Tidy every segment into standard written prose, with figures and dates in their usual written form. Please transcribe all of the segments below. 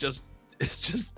it's just.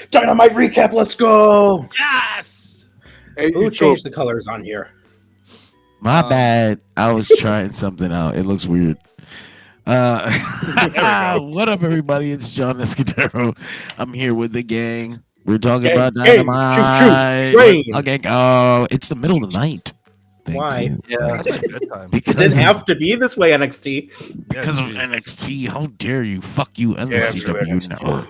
Dynamite recap, let's go! Yes! Who changed the colors on here? My bad. I was trying something out. It looks weird. What up, everybody? It's John Escudero. I'm here with the gang. We're talking about Dynamite. Okay, it's the middle of the night. Why? Yeah, that's a good time. It didn't have to be this way, NXT. Because of NXT. How dare you? Fuck you, MCW Network.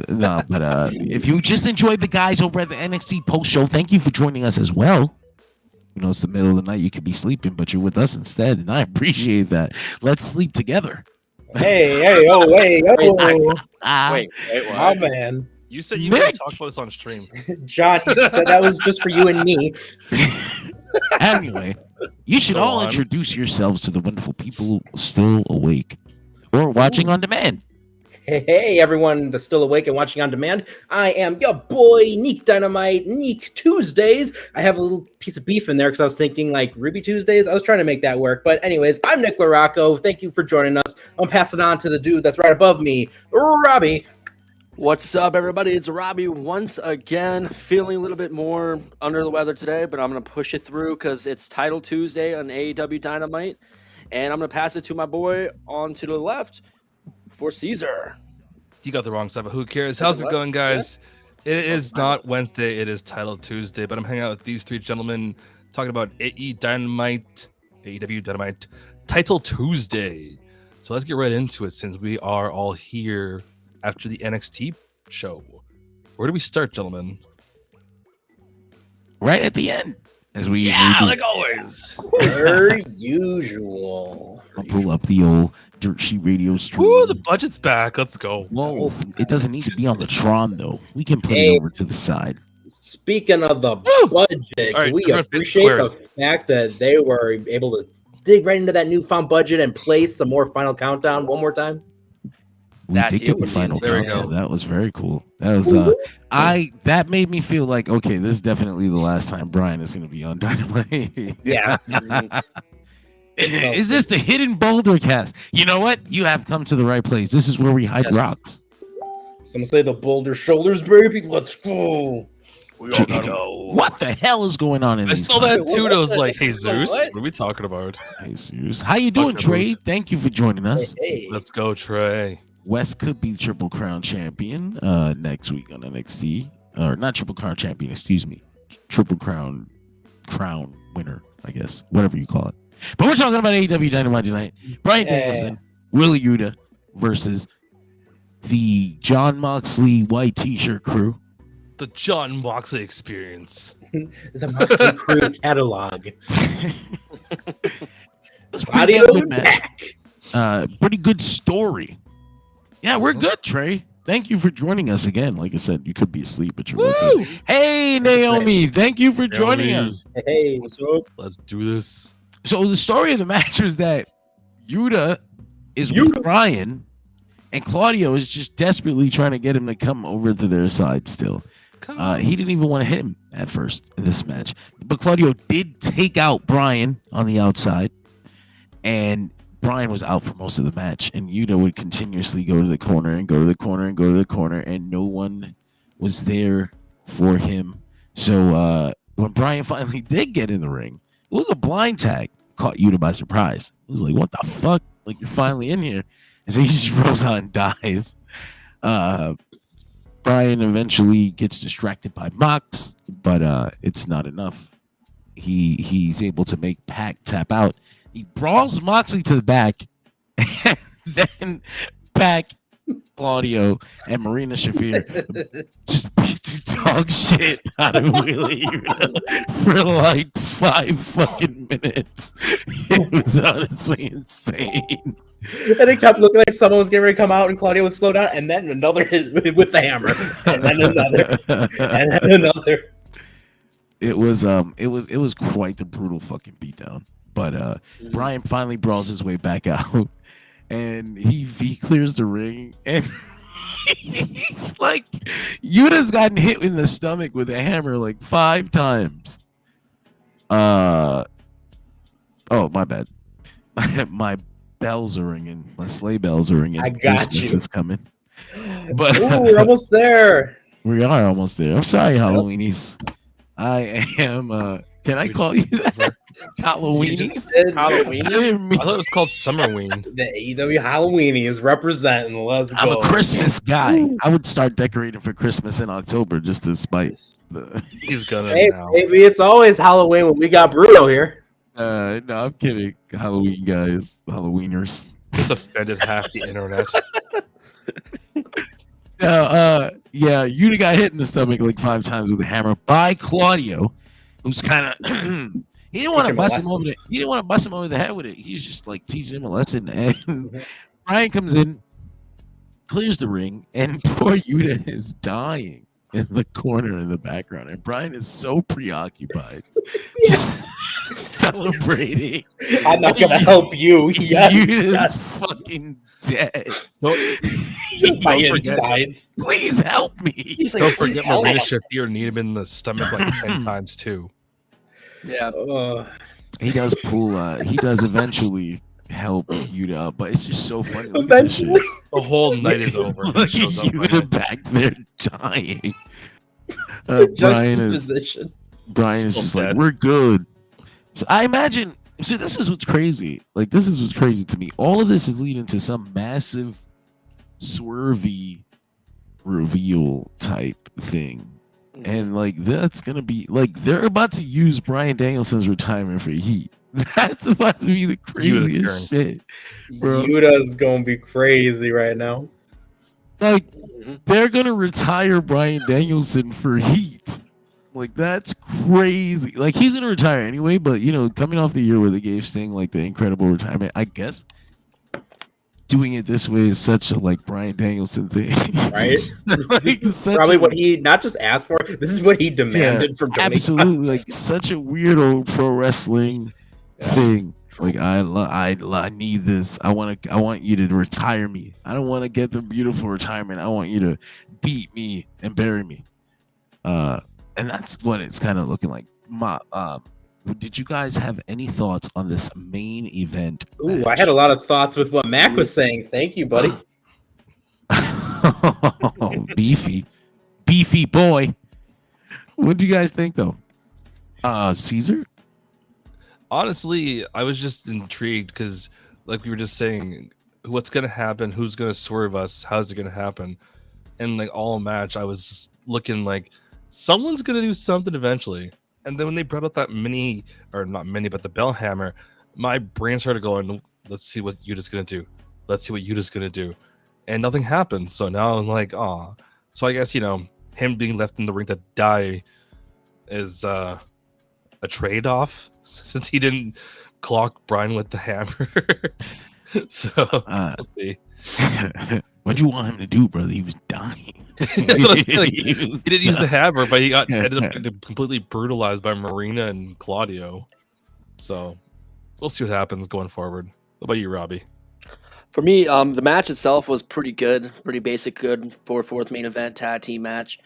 No, but if you just enjoyed the guys over at the NXT post show, thank you for joining us as well. You know, it's the middle of the night. You could be sleeping, but you're with us instead, and I appreciate that. Let's sleep together. Hey, what? My man. You said you didn't talk about this on stream. John, you said that was just for you and me. Anyway, you should all introduce yourselves to the wonderful people still awake or watching on demand. Hey, everyone that's still awake and watching on demand. I am your boy, Neek Dynamite, Neek Tuesdays. I have a little piece of beef in there because I was thinking like Ruby Tuesdays. I was trying to make that work. But anyways, I'm Nick LaRocco. Thank you for joining us. I'm passing it on to the dude that's right above me, Robbie. What's up, everybody? It's Robbie once again, feeling a little bit more under the weather today, but I'm going to push it through because it's Title Tuesday on AEW Dynamite. And I'm going to pass it to my boy on to the left. For Caesar. You got the wrong stuff, but who cares? How's it going, guys? Yeah. It is not Wednesday, it is Title Tuesday, but I'm hanging out with these three gentlemen talking about AEW Dynamite, Title Tuesday. So let's get right into it since we are all here after the NXT show. Where do we start, gentlemen? Right at the end. As we like always. Per usual. I'll pull up the old Dirt Sheet Radio stream. Ooh, the budget's back. Let's go. Whoa, it doesn't need to be on the Tron, though. We can put it over to the side. Speaking of the budget, right, we appreciate the fact that they were able to dig right into that newfound budget and play some more Final Countdown one more time. We That did deal get the would be final There we count. go. That was very cool. That was that made me feel like, okay, this is definitely the last time Brian is going to be on Dynamite. Yeah. Is this the hidden boulder cast? You know what? You have come to the right place. This is where we hide Yes. rocks. Someone say the boulder shoulders, baby. Let's go. We all gotta go. What the hell is going on in I these still times? that Tudo's like, hey What? Zeus, what are we talking about? Hey, serious. How you doing, Talking Trey? about- Thank you for joining us. Hey. Let's go, Trey. Wes could be Triple Crown champion next week on NXT. Or not Triple Crown champion, excuse me. Triple Crown winner, I guess. Whatever you call it. But we're talking about AEW Dynamite tonight. Bryan Yeah. Danielson, Wheeler Yuta versus the John Moxley white t-shirt crew. The John Moxley experience. The Moxley Crew catalog. It's pretty Audio good match. back. Pretty good story. Yeah, we're good, Trey. Thank you for joining us again. Like I said, you could be asleep, but you're with us. Hey, Naomi, thank you for joining Naomi. us. Hey, what's up? Let's do this. So the story of the match is that Yuta is with Brian, and Claudio is just desperately trying to get him to come over to their side still. Come on. He didn't even want to hit him at first in this match. But Claudio did take out Brian on the outside, and Brian was out for most of the match, and Yuta would continuously go to the corner and go to the corner and go to the corner, and no one was there for him. So when Brian finally did get in the ring, it was a blind tag. Caught Yuta by surprise. It was like, what the fuck? Like, you're finally in here. And so he just rolls out and dies. Brian eventually gets distracted by Mox, but it's not enough. He's able to make Pac tap out. He brawls Moxley to the back, and then Pac, Claudio, and Marina Shafir just beat the dog shit out of Wheeler Yuta for like 5 fucking minutes. It was honestly insane. And it kept looking like someone was getting ready to come out, and Claudio would slow down, and then another hit with the hammer, and then another, and then another. It was quite the brutal fucking beatdown. But Brian finally brawls his way back out, and he clears the ring, and he's like, Yuta's gotten hit in the stomach with a hammer like 5 times. Oh, my bad. My bells are ringing. My sleigh bells are ringing. I got Christmas you. is coming. But Ooh, we're almost there. we are almost there. I'm sorry, Halloweenies. I am. Can I call you that? Halloweenies? Halloween. I didn't mean- I thought it was called Summerween. The AEW Halloweenie is representing. Let's go. I'm a Christmas guy. I would start decorating for Christmas in October just to spite the. He's gonna Hey, now. baby, it's always Halloween when we got Bruno here. No, I'm kidding. Halloween guys, Halloweeners. Just offended half the internet. Yeah, Yuta got hit in the stomach like 5 times with a hammer by Claudio, who's kind of he didn't want to him a bust him lesson. over the he didn't want to bust him over the head with it. He's just like teaching him a lesson. And Brian comes in, clears the ring, and poor Yuta is dying in the corner in the background, and Brian is so preoccupied, just celebrating. I'm not gonna help you. Yes, Yuta's yes. fucking dead. My Don't forget- insides. Please help me. He's like, Don't "Please forget help Marina us." Shafir needed him in the stomach like 10 times too. Yeah. He does he does eventually help Yuta up, but it's just so funny. Look at this Eventually. shit. The whole night is over. Look at He shows up Yuta back there dying. Juxtaposition. Brian is Still just like, dead. we're good. So I imagine. See, this is what's crazy. Like, this is what's crazy to me. All of this is leading to some massive, swervy reveal type thing. And like that's gonna be like they're about to use Bryan Danielson's retirement for heat. That's about to be the craziest shit. Bro. Yuta's gonna be crazy right now. Like Mhm. they're gonna retire Bryan Danielson for heat. Like that's crazy. Like he's gonna retire anyway, but you know, coming off the year where they gave Sting like the incredible retirement, I guess doing it this way is such a like Bryan Danielson thing, Right? like, This is such probably a- what he not just asked for. This is what he demanded from Tony. absolutely like such a weirdo pro wrestling thing. Like I need this. I want you to retire me. I don't want to get the beautiful retirement. I want you to beat me and bury me. And that's what it's kind of looking like. Did you guys have any thoughts on this main event? Ooh, match? I had a lot of thoughts with what Mac was saying. Thank you, buddy. beefy boy. What do you guys think though? Caesar? Honestly, I was just intrigued because, like we were just saying, what's gonna happen? Who's gonna swerve us? How's it gonna happen? And like all match, I was just looking like someone's gonna do something eventually. And then when they brought up that mini, or not mini, but the bell hammer, my brain started going, "Let's see what Yuta's gonna do. Let's see what Yuta's gonna do," and nothing happened. So now I'm like, "Ah." So I guess him being left in the ring to die is a trade-off since he didn't clock Brian with the hammer. So we'll see. What'd you want him to do, brother? He was dying. That's what I was saying. He didn't use the hammer, but he ended up getting completely brutalized by Marina and Claudio. So we'll see what happens going forward. What about you, Robbie? For me, the match itself was pretty good, pretty basic, good for fourth main event tag team match.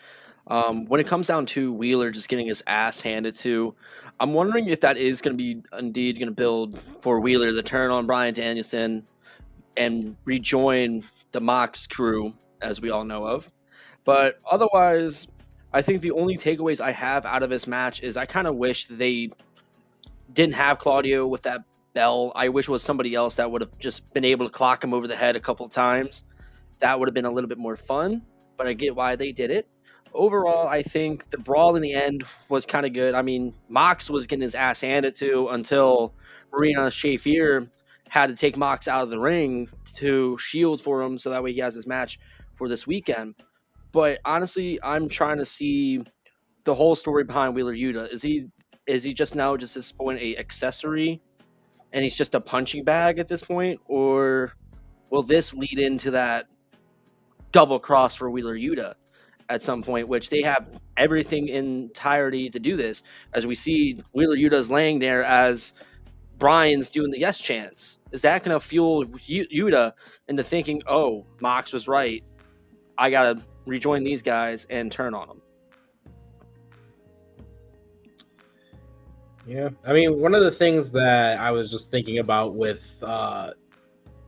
When it comes down to Wheeler just getting his ass handed to, I'm wondering if that is going to be indeed going to build for Wheeler to turn on Bryan Danielson and rejoin the Mox crew, as we all know of. But otherwise, I think the only takeaways I have out of this match is I kind of wish they didn't have Claudio with that bell. I wish it was somebody else that would have just been able to clock him over the head a couple of times. That would have been a little bit more fun, but I get why they did it. Overall, I think the brawl in the end was kind of good. I mean, Mox was getting his ass handed to until Marina Shafir had to take Mox out of the ring to shield for him so that way he has his match for this weekend. But honestly, I'm trying to see the whole story behind Wheeler Yuta. Is he just now just at this point a accessory and he's just a punching bag at this point? Or will this lead into that double cross for Wheeler Yuta at some point, which they have everything in entirety to do this, as we see Wheeler Yuta's laying there as Brian's doing the yes chants? Is that going to fuel Yuta into thinking, oh, Mox was right, I got to rejoin these guys and turn on them? Yeah, I mean, one of the things that I was just thinking about with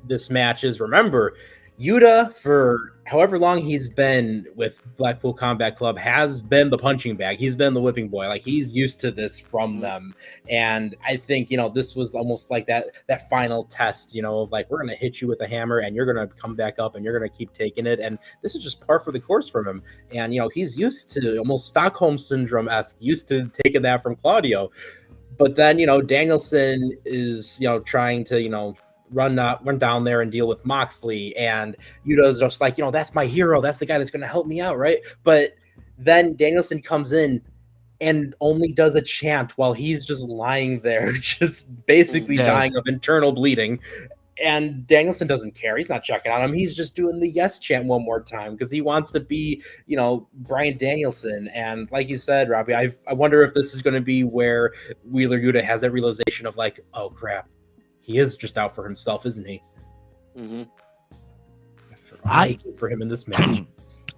this match is, remember, Yuta, for however long he's been with Blackpool Combat Club, has been the punching bag. He's been the whipping boy. Like, he's used to this from them. And I think, this was almost like that final test, of like, we're going to hit you with a hammer and you're going to come back up and you're going to keep taking it. And this is just par for the course from him. And, he's used to almost Stockholm Syndrome-esque, used to taking that from Claudio. But then, Danielson is, trying to, run down there and deal with Moxley, and Yuta's just like, that's my hero, that's the guy that's going to help me out, right? But then Danielson comes in and only does a chant while he's just lying there, just basically dying of internal bleeding. And Danielson doesn't care. He's not checking on him. He's just doing the yes chant one more time because he wants to be, Bryan Danielson. And like you said, Robbie, I wonder if this is going to be where Wheeler Yuta has that realization of like, oh crap, he is just out for himself, isn't he? Mm-hmm. For him in this match.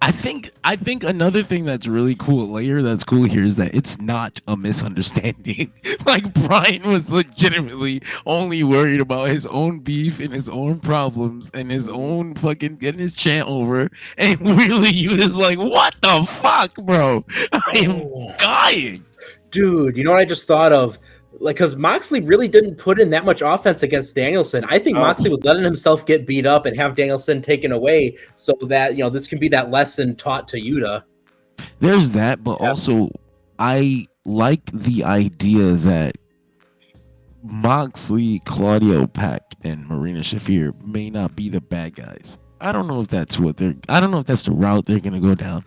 I think another thing that's really cool, that's cool here, is that it's not a misunderstanding. Like, Brian was legitimately only worried about his own beef and his own problems and his own fucking getting his chant over. And really, you just like, what the fuck, bro? I am dying. Dude, you know what I just thought of? Like, because Moxley really didn't put in that much offense against Danielson. I think Moxley was letting himself get beat up and have Danielson taken away so that, this can be that lesson taught to Yuta. There's that, but also I like the idea that Moxley, Claudio, Pac, and Marina Shafir may not be the bad guys. I don't know if that's the route they're going to go down.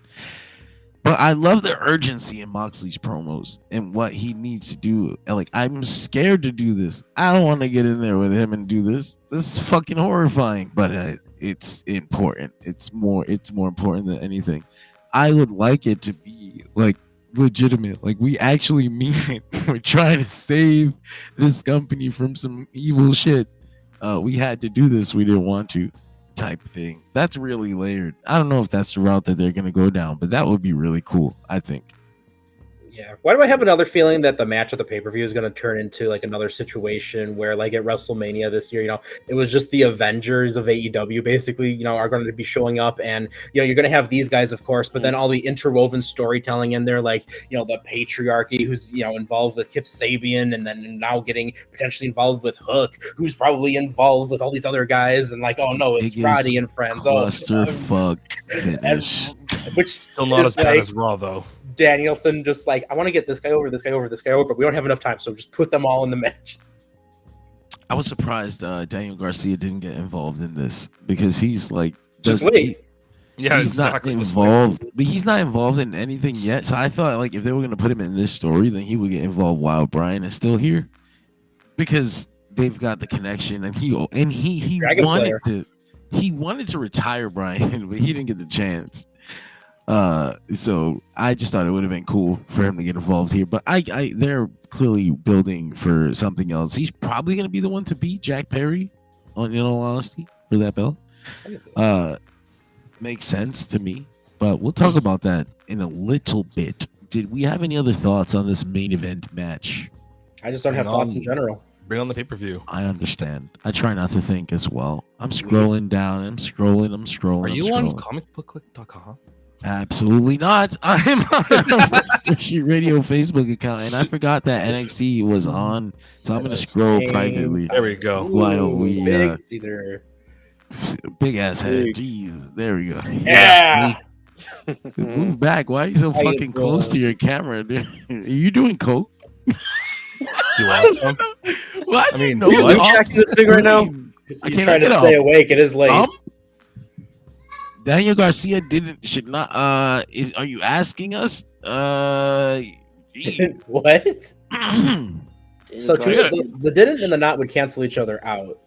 But I love the urgency in Moxley's promos and what he needs to do. Like, I'm scared to do this. I don't want to get in there with him and do this. This is fucking horrifying, but it's important. It's more important than anything. I would like it to be like legitimate. Like we actually mean it. We're trying to save this company from some evil shit. We had to do this. We didn't want to, type thing. That's really layered. I don't know if that's the route that they're gonna go down, but that would be really cool. I think. Yeah. Why do I have another feeling that the match at the pay-per-view is going to turn into like another situation where like at WrestleMania this year, it was just the Avengers of AEW basically, are going to be showing up and, you're going to have these guys, of course, but then all the interwoven storytelling in there, like, the patriarchy who's, involved with Kip Sabian and then now getting potentially involved with Hook, who's probably involved with all these other guys. And like, oh no, it's Roddy and friends. Clusterfuck finish. Which Still not as bad like, as Raw, though. Danielson just like, I want to get this guy over, but we don't have enough time, so just put them all in the match. I was surprised Daniel Garcia didn't get involved in this because he's like just wait. Yeah, he's exactly. not involved, but he's not involved in anything yet. So I thought like if they were gonna put him in this story, then he would get involved while Brian is still here because they've got the connection, and he wanted to retire Brian, but he didn't get the chance. So I just thought it would have been cool for him to get involved here, but they're clearly building for something else. He's probably gonna be the one to beat Jack Perry, in all honesty, for that belt. Makes sense to me, but we'll talk about that in a little bit. Did we have any other thoughts on this main event match? I just don't have thoughts in general. Bring on the pay-per-view. I understand. I try not to think as well. I'm scrolling down. I'm scrolling. Are you on comicbookclick.com? Absolutely not. I'm on the Sheet Radio Facebook account, and I forgot that NXT was on, so I'm gonna scroll privately. There we go. While we big ass head. Jeez, there we go. Yeah. Move back. Why are you so fucking close to your camera, dude? Are you doing coke? Do you want some? What? I mean, are you checking this thing right now? I You're trying to stay awake. It is late. Daniel Garcia should not. Are you asking us? What? So the didn't and the not would cancel each other out.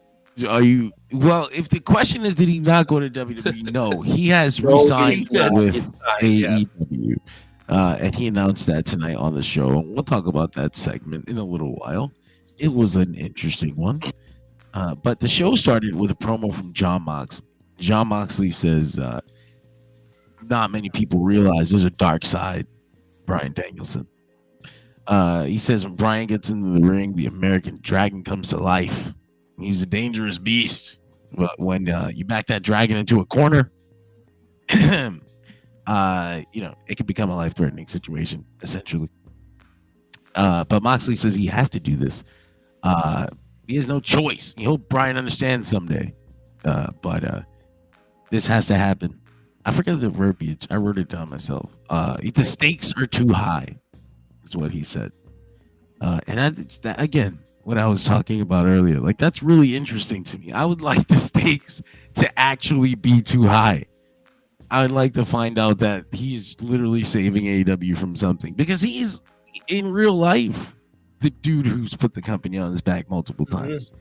Are you? Well, if the question is, did he not go to WWE? No, he has resigned with AEW, and he announced that tonight on the show. We'll talk about that segment in a little while. It was an interesting one, but the show started with a promo from Jon Moxley. Jon Moxley says, not many people realize there's a dark side, Bryan Danielson. He says when Bryan gets into the ring, the American Dragon comes to life. He's a dangerous beast. But when you back that dragon into a corner, it can become a life-threatening situation, essentially. But Moxley says he has to do this. He has no choice. He hope Bryan understands someday. But this has to happen. I forget the verbiage. I wrote it down myself. The stakes are too high, is what he said. And that again, what I was talking about earlier, like that's really interesting to me. I would like the stakes to actually be too high. I would like to find out that he's literally saving AEW from something, because he's in real life the dude who's put the company on his back multiple times.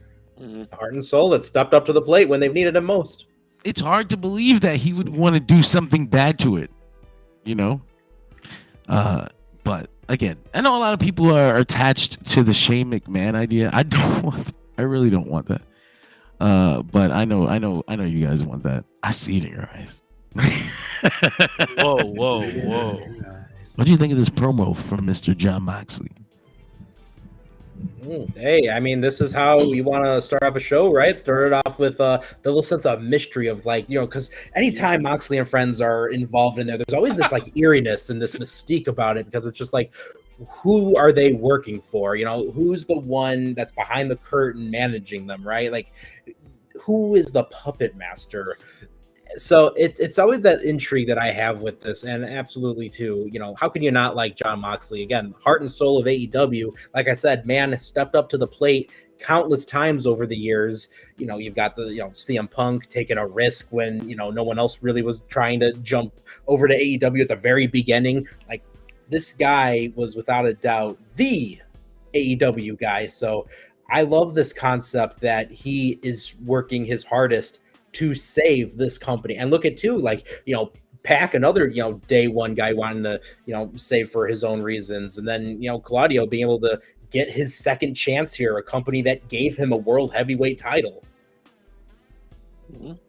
Heart and soul that stepped up to the plate when they've needed him most. It's hard to believe that he would want to do something bad to it, but again, I know a lot of people are attached to the Shane McMahon idea. I really don't want that. But I know you guys want that. I see it in your eyes. Whoa. What do you think of this promo from Mr. Jon Moxley? Hey, I mean, this is how you want to start off a show, right? Start it off with the little sense of mystery of because anytime Moxley and friends are involved in there, there's always this eeriness and this mystique about it, because it's just like, who are they working for? Who's the one that's behind the curtain managing them, right? Like, who is the puppet master? So it's always that intrigue that I have with this, and absolutely too, how can you not like Jon Moxley? Again, heart and soul of AEW. Like I said, man has stepped up to the plate countless times over the years. You've got the CM Punk taking a risk when no one else really was trying to jump over to AEW at the very beginning. Like, this guy was without a doubt the AEW guy. So I love this concept that he is working his hardest to save this company. And look at too, Pac, another, day one guy wanting to, save for his own reasons. And then, Claudio being able to get his second chance here, a company that gave him a world heavyweight title. Mhm.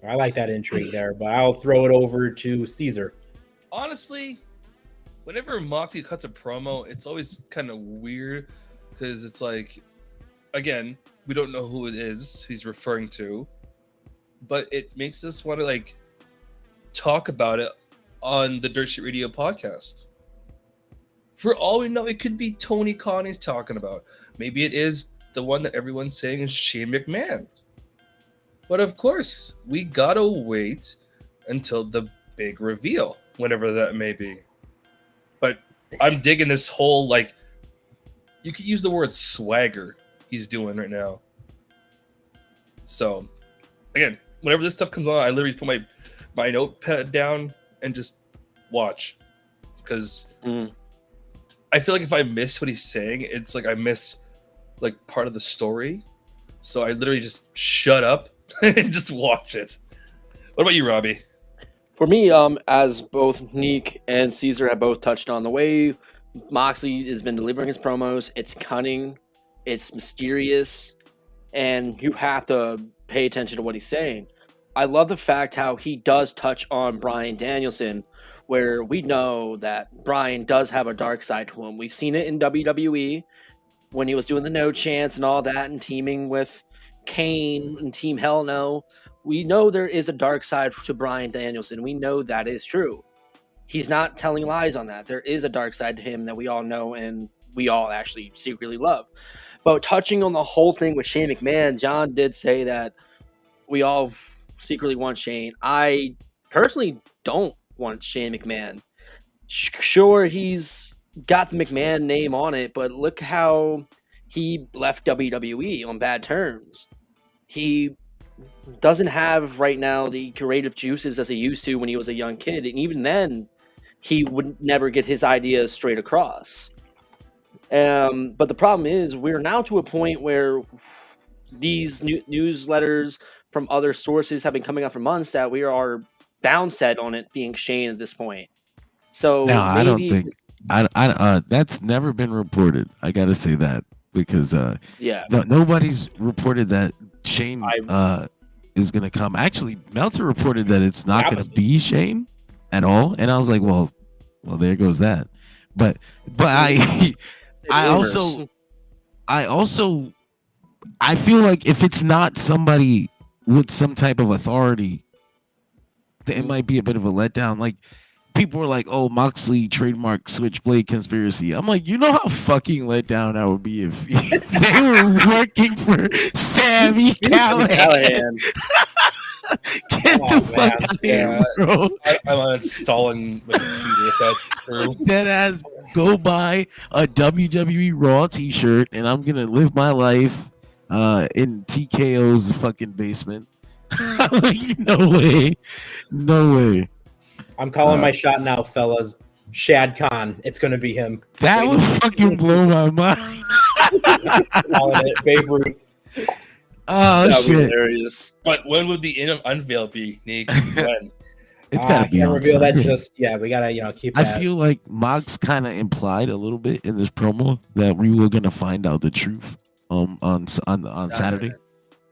I like that intrigue there, but I'll throw it over to Caesar. Honestly, whenever Moxley cuts a promo, it's always kind of weird because it's like, again, we don't know who it is he's referring to, but it makes us want to like talk about it on the Dirt Sheet Radio podcast. For all we know, it could be Tony Khan he's talking about. Maybe it is the one that everyone's saying is Shane McMahon. But of course, we gotta wait until the big reveal, whenever that may be. But I'm digging this whole, like, you could use the word swagger he's doing right now. So, again, whenever this stuff comes on, I literally put my notepad down and just watch. Because I feel like if I miss what he's saying, it's like I miss like part of the story. So I literally just shut up and just watch it. What about you, Robbie? For me, as both Neek and Caesar have both touched on, the way Moxley has been delivering his promos, it's cunning, it's mysterious, and you have to pay attention to what he's saying. I love the fact how he does touch on Bryan Danielson, where we know that Bryan does have a dark side to him. We've seen it in WWE when he was doing the No Chance and all that and teaming with Kane and Team Hell No. We know there is a dark side to Bryan Danielson. We know that is true. He's not telling lies on that. There is a dark side to him that we all know and we all actually secretly love. But touching on the whole thing with Shane McMahon, John did say that we all secretly want Shane. I personally don't want Shane McMahon. Sure, he's got the McMahon name on it, but look how he left WWE on bad terms. He doesn't have right now the creative juices as he used to when he was a young kid, and even then, he would never get his ideas straight across. But the problem is, we're now to a point where these newsletters from other sources have been coming out for months that we are bound set on it being Shane at this point. So No, maybe I don't think that's never been reported. I gotta say that because nobody's reported that Shane is gonna come. Actually, Meltzer reported that it's not gonna be Shane at all, and I was like, well, there goes that. But I also I feel like if it's not somebody with some type of authority, it might be a bit of a letdown. Like, people were like, oh, Moxley trademark Switchblade conspiracy. I'm like, you know how fucking let down I would be if they were working for Sami Callihan. Get the fuck out of here, bro. I'm uninstalling the computer if that's true. Deadass, go buy a WWE Raw t-shirt and I'm gonna live my life in TKO's fucking basement. Like, no way. I'm calling my shot now, fellas. Shad Khan. It's going to be him. That would fucking blow my mind. Calling it Babe Ruth. Oh, shit. But when would the unveil be, Nick? When? It's gotta be on reveal that. Sunday. We gotta keep I that. feel like Mox kind of implied a little bit in this promo that we were gonna find out the truth on Saturday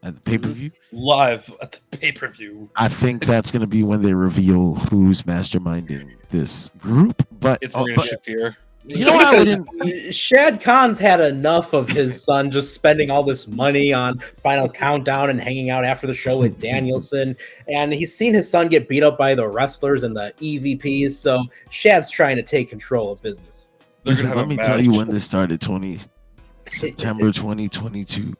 at the pay-per-view. Live at the pay-per-view. I think that's gonna be when they reveal who's masterminding this group. But it's Marina Shafir. You know what I wouldn't... Shad Khan's had enough of his son just spending all this money on Final Countdown and hanging out after the show with Danielson, and he's seen his son get beat up by the wrestlers and the EVPs. So Shad's trying to take control of business. Listen, let me tell you when this started. September 2022.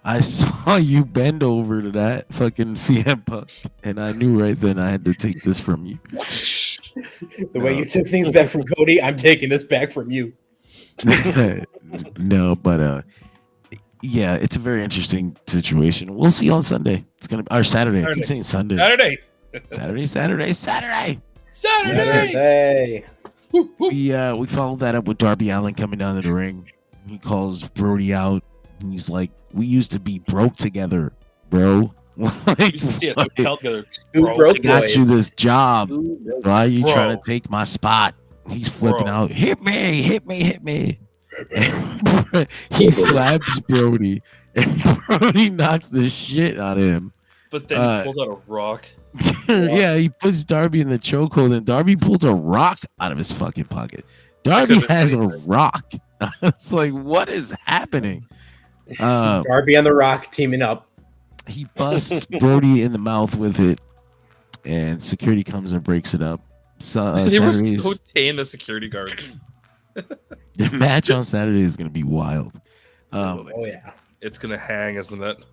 I saw you bend over to that fucking CM Punk, and I knew right then I had to take this from you. The way you took things back from Cody, I'm taking this back from you. No, but yeah, it's a very interesting situation. We'll see on Sunday. It's gonna be our Saturday. I keep saying Sunday. Saturday. We followed that up with Darby Allin coming down to the ring. He calls Brody out. He's like, "We used to be broke together, bro. Like, You see it, what? held together, Two bro. broke I got you boys. this job. Why are you Bro. trying to take my spot? He's flipping Bro. out. Hit me, hit me, hit me. He slaps Brody, and Brody knocks the shit out of him. But then he pulls out a rock. Yeah, he puts Darby in the chokehold, and Darby pulls a rock out of his fucking pocket. Darby could've been has a anything. rock. It's like, what is happening? Darby and The Rock teaming up. He busts Brody in the mouth with it, and security comes and breaks it up. So, They were Saturday's- so tame, the security guards. the match on Saturday is going to be wild. Oh yeah. It's gonna hang, isn't it?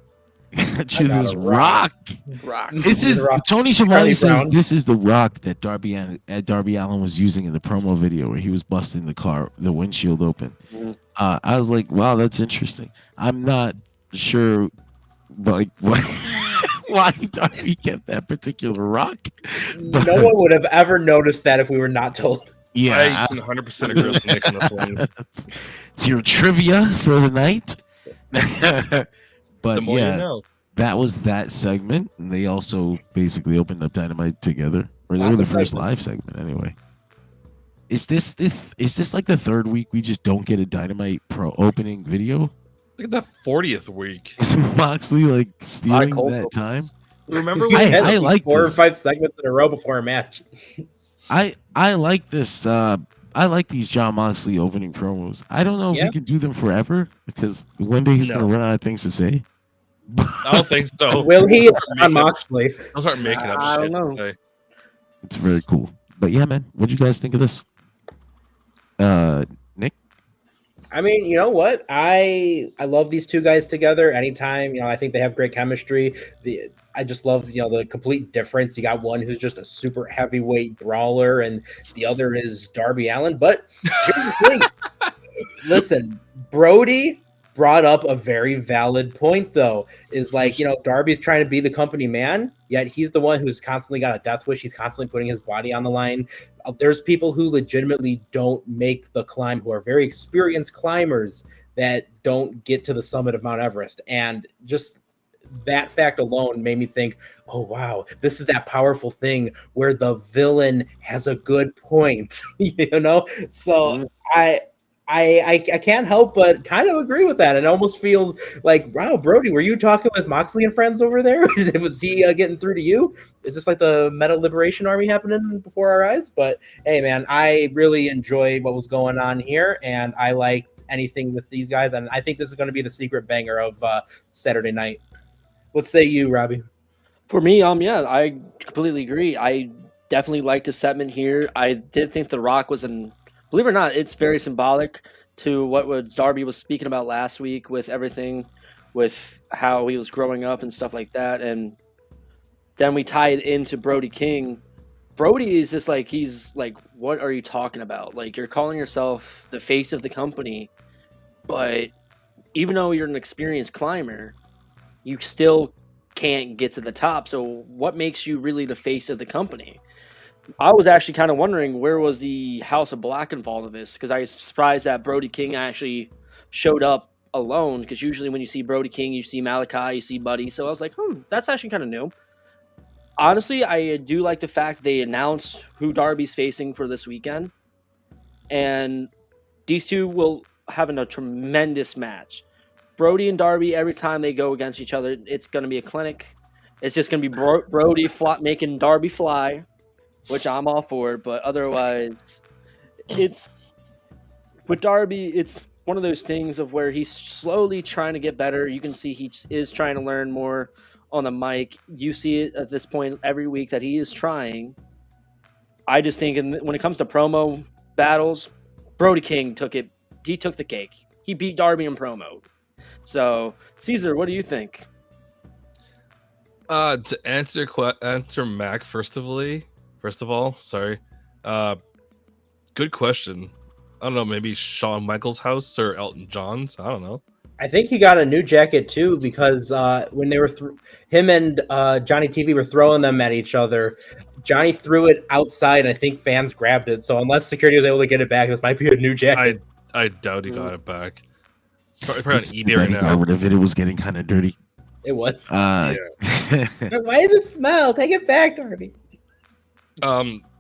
To got this a rock. rock. This is The Rock. Tony Schiavone Charlie says Brown. this is the rock that Darby Allin was using in the promo video where he was busting the windshield open. Mhm. I was like, wow, that's interesting. I'm not sure, like, why Darby kept that particular rock. But, No one would have ever noticed that if we were not told. yeah, I 100% agree with Nick on this one. it's your trivia for the night. But The more yeah, you know. that was that segment. And they also basically opened up Dynamite together, or they were Lots the of first segments. live segment anyway. Is this like the third week we just don't get a Dynamite Pro opening video? Look at that 40th week. Is Moxley like stealing cold that opens. time? Remember We when had I like 4 or this. 5 segments in a row before a match. I like this. I like these John Moxley opening promos. I don't know if Yeah. we can do them forever because one day he's No. gonna run out of things to say. I don't think so. Will he? I'll start On making up- Moxley. I'll start making up I shit. don't know. to say. It's very cool. But yeah, man, what do you guys think of this? Nick? I mean, you know what? I love these two guys together. Anytime, I think they have great chemistry. I just love, the complete difference. You got one who's just a super heavyweight brawler, and the other is Darby Allin. But here's the thing. Listen, Brody brought up a very valid point, though. Is like, Darby's trying to be the company man, yet he's the one who's constantly got a death wish. He's constantly putting his body on the line. There's people who legitimately don't make the climb, who are very experienced climbers that don't get to the summit of Mount Everest. And just that fact alone made me think, oh, wow, this is that powerful thing where the villain has a good point, So I can't help but kind of agree with that. It almost feels like, wow, Brody, were you talking with Moxley and friends over there? Was he getting through to you? Is this like the Meta Liberation Army happening before our eyes? But hey, man, I really enjoyed what was going on here, and I like anything with these guys, and I think this is going to be the secret banger of Saturday night. What say you, Robbie? For me, yeah, I completely agree. I definitely liked the segment here. I did think The Rock was believe it or not, it's very symbolic to what Darby was speaking about last week with everything, with how he was growing up and stuff like that. And then we tie it into Brody King. Brody is just like, he's like, what are you talking about? Like, you're calling yourself the face of the company, but even though you're an experienced climber, you still can't get to the top. So what makes you really the face of the company? I was actually kind of wondering, where was the House of Black involved in this? Because I was surprised that Brody King actually showed up alone, because usually when you see Brody King, you see Malachi, you see Buddy. So I was like, that's actually kind of new. Honestly, I do like the fact they announced who Darby's facing for this weekend. And these two will have a tremendous match. Brody and Darby, every time they go against each other, it's going to be a clinic. It's just going to be Brody making Darby fly, which I'm all for. But otherwise, it's with Darby, it's one of those things of where he's slowly trying to get better. You can see he is trying to learn more on the mic. You see it at this point every week that he is trying. I just think when it comes to promo battles, Brody King took it. He took the cake. He beat Darby in promo. So, Caesar, what do you think? To answer Mac first of all, sorry. Good question. I don't know, maybe Shawn Michaels' house or Elton John's. I don't know. I think he got a new jacket too, because when they were him and Johnny TV were throwing them at each other, Johnny threw it outside, and I think fans grabbed it. So unless security was able to get it back, this might be a new jacket. I doubt he got it back. Sorry, probably on eBay right Then he got now. rid of it. It was getting kind of dirty. It was. Uh, Why is it smell? Take it back, Darby.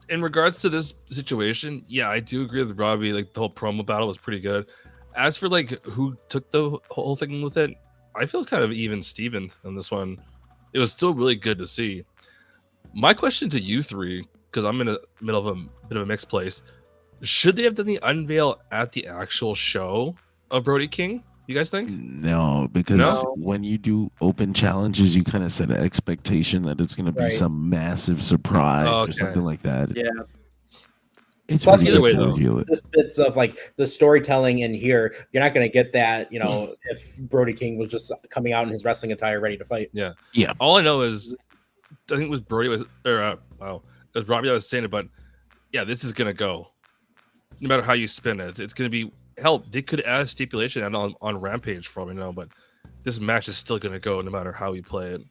In regards to this situation, yeah, I do agree with Robbie. Like the whole promo battle was pretty good. As for like who took the whole thing with it, I feel it's kind of even Steven on this one. It was still really good to see. My question to you three, because I'm in the middle of a bit of a mixed place, should they have done the unveil at the actual show of Brody King? You guys think? no, because when you do open challenges, you kind of set an expectation that it's going to be some massive surprise or Okay. something like that. Yeah. It's Plus, pretty either good way, to though. reveal it. This bits of like the storytelling in here, you're not going to get that, if Brody King was just coming out in his wrestling attire ready to fight. Yeah. Yeah. All I know is, I think it was Brody was, or it was Robbie that was saying it, but yeah, this is gonna go. No matter how you spin it, it's gonna be hell. They could add a stipulation and on Rampage for me, but this match is still gonna go no matter how we play it.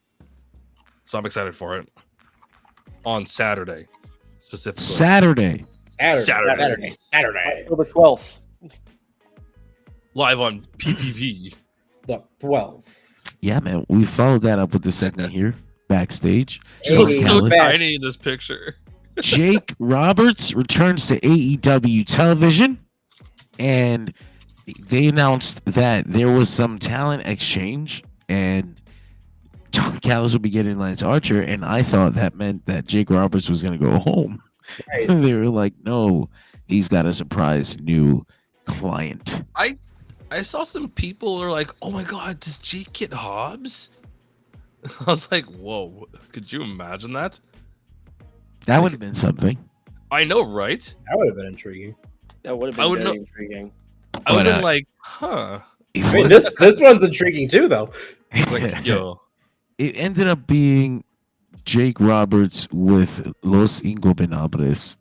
So I'm excited for it on Saturday, specifically. Saturday. Saturday. October 12th. Live on PPV. The 12th. Yeah, man. We followed that up with the segment here backstage. She looks Hey, so back. tiny in this picture. Jake Roberts returns to AEW television, and they announced that there was some talent exchange, and John Callis will be getting Lance Archer, and I thought that meant that Jake Roberts was going to go home. Right. They were like, no, he's got a surprise new client. I saw some people are like, "Oh my God, does Jake get Hobbs?" I was like, "Whoa, could you imagine that?" That would have been something. I know, right? That would have been intriguing. That would have I been would very know- intriguing. I would But, have been like, "Huh." It I mean, was- this one's intriguing too, though. Like, yo, it ended up being Jake Roberts with Los Ingobernables.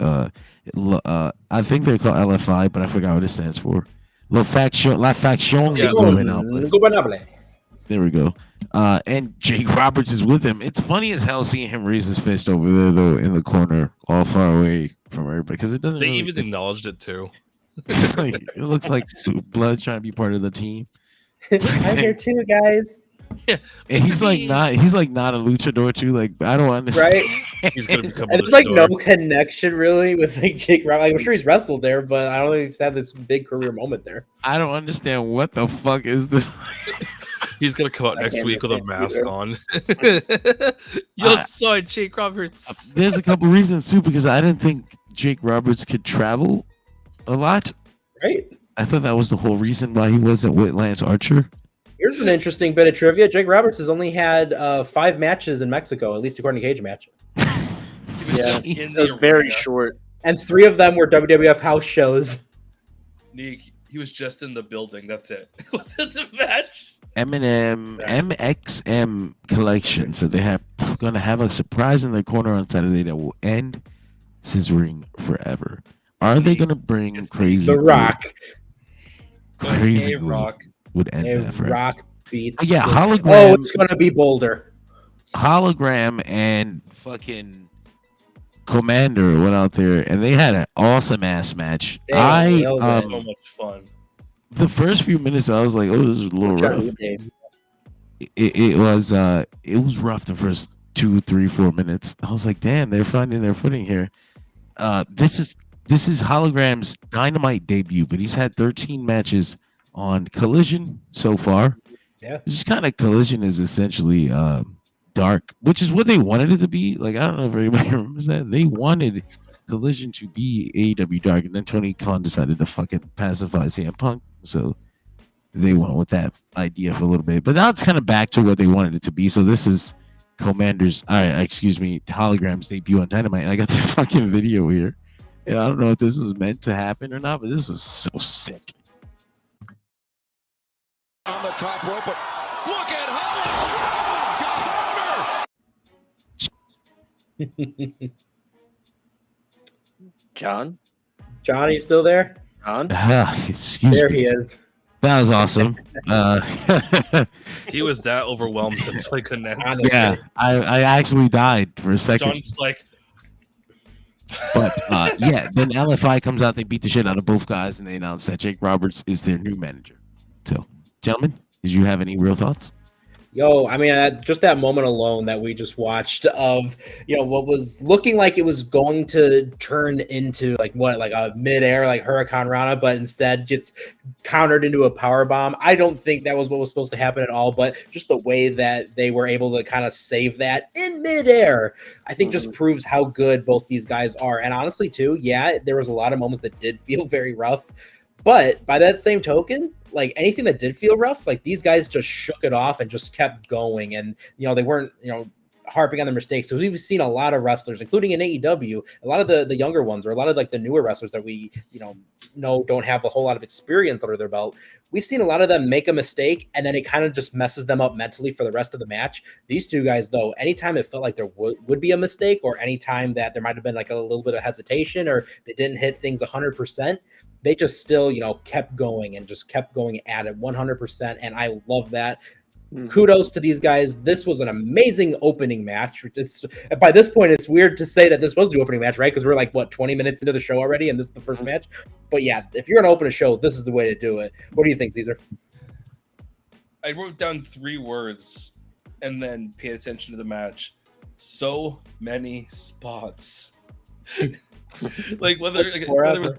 I think they're called LFI, but I forgot what it stands for. La Faction Yeah. Ingobernables. Gobernable. There we go. And Jake Roberts is with him. It's funny as hell seeing him raise his fist over there, though, in the corner, all far away from everybody, because it doesn't. they really, even acknowledged it too. it looks like Blood's trying to be part of the team. I'm here too, guys. And he's like not a luchador too. Like I don't understand. Right? He's gonna become. And a there's like no luchador. connection really with like Jake Roberts. Like, I'm sure he's wrestled there, but I don't know if he's had this big career moment there. I don't understand what the fuck is this. He's gonna come out I next can't week with a understand mask either. on. Yo, I- sorry, Jake Roberts. There's a couple reasons too, because I didn't think Jake Roberts could travel a lot. Right? I thought that was the whole reason why he wasn't with Lance Archer. Here's an interesting bit of trivia. Jake Roberts has only had 5 matches in Mexico, at least according to Cage Match. Yeah, In it the was very arena. short. And 3 of them were WWF house shows. Nick, he was just in the building. That's it. It wasn't the match. Eminem MXM collection. So they have gonna have a surprise in their corner on Saturday that will end scissoring forever. Are they gonna bring It's crazy? The Glue? Rock. Crazy Hey, Glue Rock. would end A that forever. Rock beats. Yeah, Oh, hologram. it's gonna be Boulder. Hologram and fucking Commander went out there and they had an awesome ass match. They nailed it. So much fun. The first few minutes I was like, oh, this is a little rough. It was rough the first 2, 3, 4 minutes. I was like, damn, they're finding their footing here. This is Hologram's Dynamite debut, but he's had 13 matches on Collision so far. Yeah. Just kind of Collision is essentially dark, which is what they wanted it to be. Like, I don't know if anybody remembers that. They wanted Collision to be AEW Dark, and then Tony Khan decided to fucking pacify CM Punk. So they went with that idea for a little bit. But now it's kind of back to what they wanted it to be. So this is Hologram's debut on Dynamite. And I got this fucking video here. And I don't know if this was meant to happen or not, but this was so sick. On the top rope, but look at Holland! John? John, are you still there? John? Excuse There me. he is. That was awesome. He was that overwhelmed. That's why I couldn't answer. Honestly. Yeah, I actually died for a second. John's like, But yeah, then LFI comes out, they beat the shit out of both guys, and they announce that Jake Roberts is their new manager. So, gentlemen, did you have any real thoughts? Yo, I mean, just that moment alone that we just watched of, what was looking like it was going to turn into like a midair, like Hurricane Rana, but instead gets countered into a power bomb. I don't think that was what was supposed to happen at all, but just the way that they were able to kind of save that in midair, I think just proves how good both these guys are. And honestly, too, yeah, there was a lot of moments that did feel very rough. But by that same token, like anything that did feel rough, like these guys just shook it off and just kept going. And, they weren't, harping on their mistakes. So we've seen a lot of wrestlers, including in AEW, a lot of the younger ones, or a lot of like the newer wrestlers that we, know don't have a whole lot of experience under their belt. We've seen a lot of them make a mistake and then it kind of just messes them up mentally for the rest of the match. These two guys, though, anytime it felt like there would be a mistake, or anytime that there might have been like a little bit of hesitation, or they didn't hit things 100%, they just still, kept going and just kept going at it 100%. And I love that. Kudos to these guys. This was an amazing opening match. By this point, it's weird to say that this was the opening match, right? Because we're like, 20 minutes into the show already, and this is the first match? But yeah, if you're going to open a show, this is the way to do it. What do you think, Caesar? I wrote down 3 words and then paid attention to the match. So many spots. Like whether it was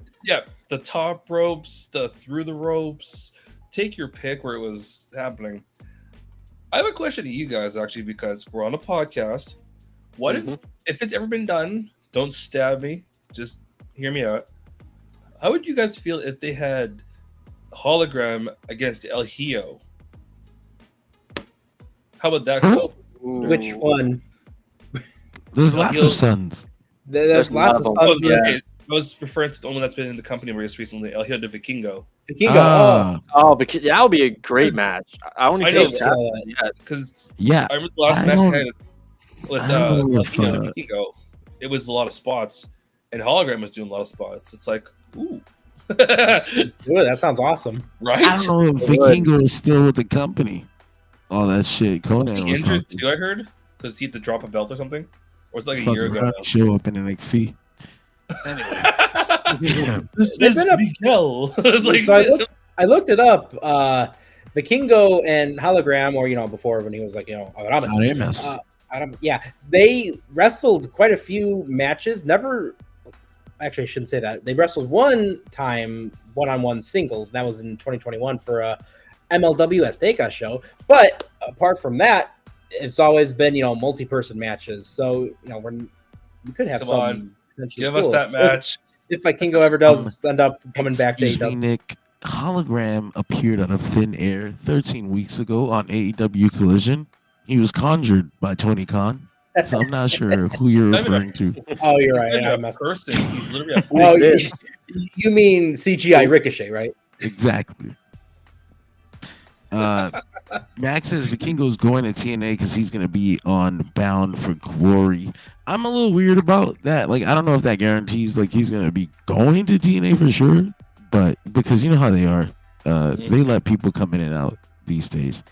the top ropes, the through the ropes, take your pick where it was happening. I have a question to you guys, actually, because we're on a podcast. What if it's ever been done? Don't stab me. Just hear me out. How would you guys feel if they had Hologram against El Hijo? How about that go? Which one? There's lots of sons. There's lots of sons. Yeah. I was referring to the one that's been in the company just recently, El Hijo de Vikingo. Because that would be a great match. I only think because I remember the last match I had with El Hijo de Vikingo. It was a lot of spots, and Hologram was doing a lot of spots. It's like, ooh, that sounds awesome, right? I don't know if Vikingo is still with the company. All that shit, Conan he was injured too. I heard because he had to drop a belt or something, or was it like a year ago? Show up in NXT. Anyway, this is Miguel. So I looked it up. Vikingo and Hologram, or before when he was like Aramis. They wrestled quite a few matches. Never, actually, I shouldn't say that. They wrestled one time one-on-one singles. That was in 2021 for a MLW Azteca show. But apart from that, it's always been multi-person matches. So we could have some. Give us that match. If Vikingo ever does end up coming back to AEW. Nick, Hologram appeared out of thin air 13 weeks ago on AEW Collision. He was conjured by Tony Khan. So I'm not sure who you're referring to. Oh, you're right. He's literally you mean CGI Ricochet, right? Exactly. Max says Vikingo's going to TNA because he's going to be on Bound for Glory. I'm a little weird about that. Like, I don't know if that guarantees like he's going to be going to TNA for sure, but because you know how they are, they let people come in and out these days.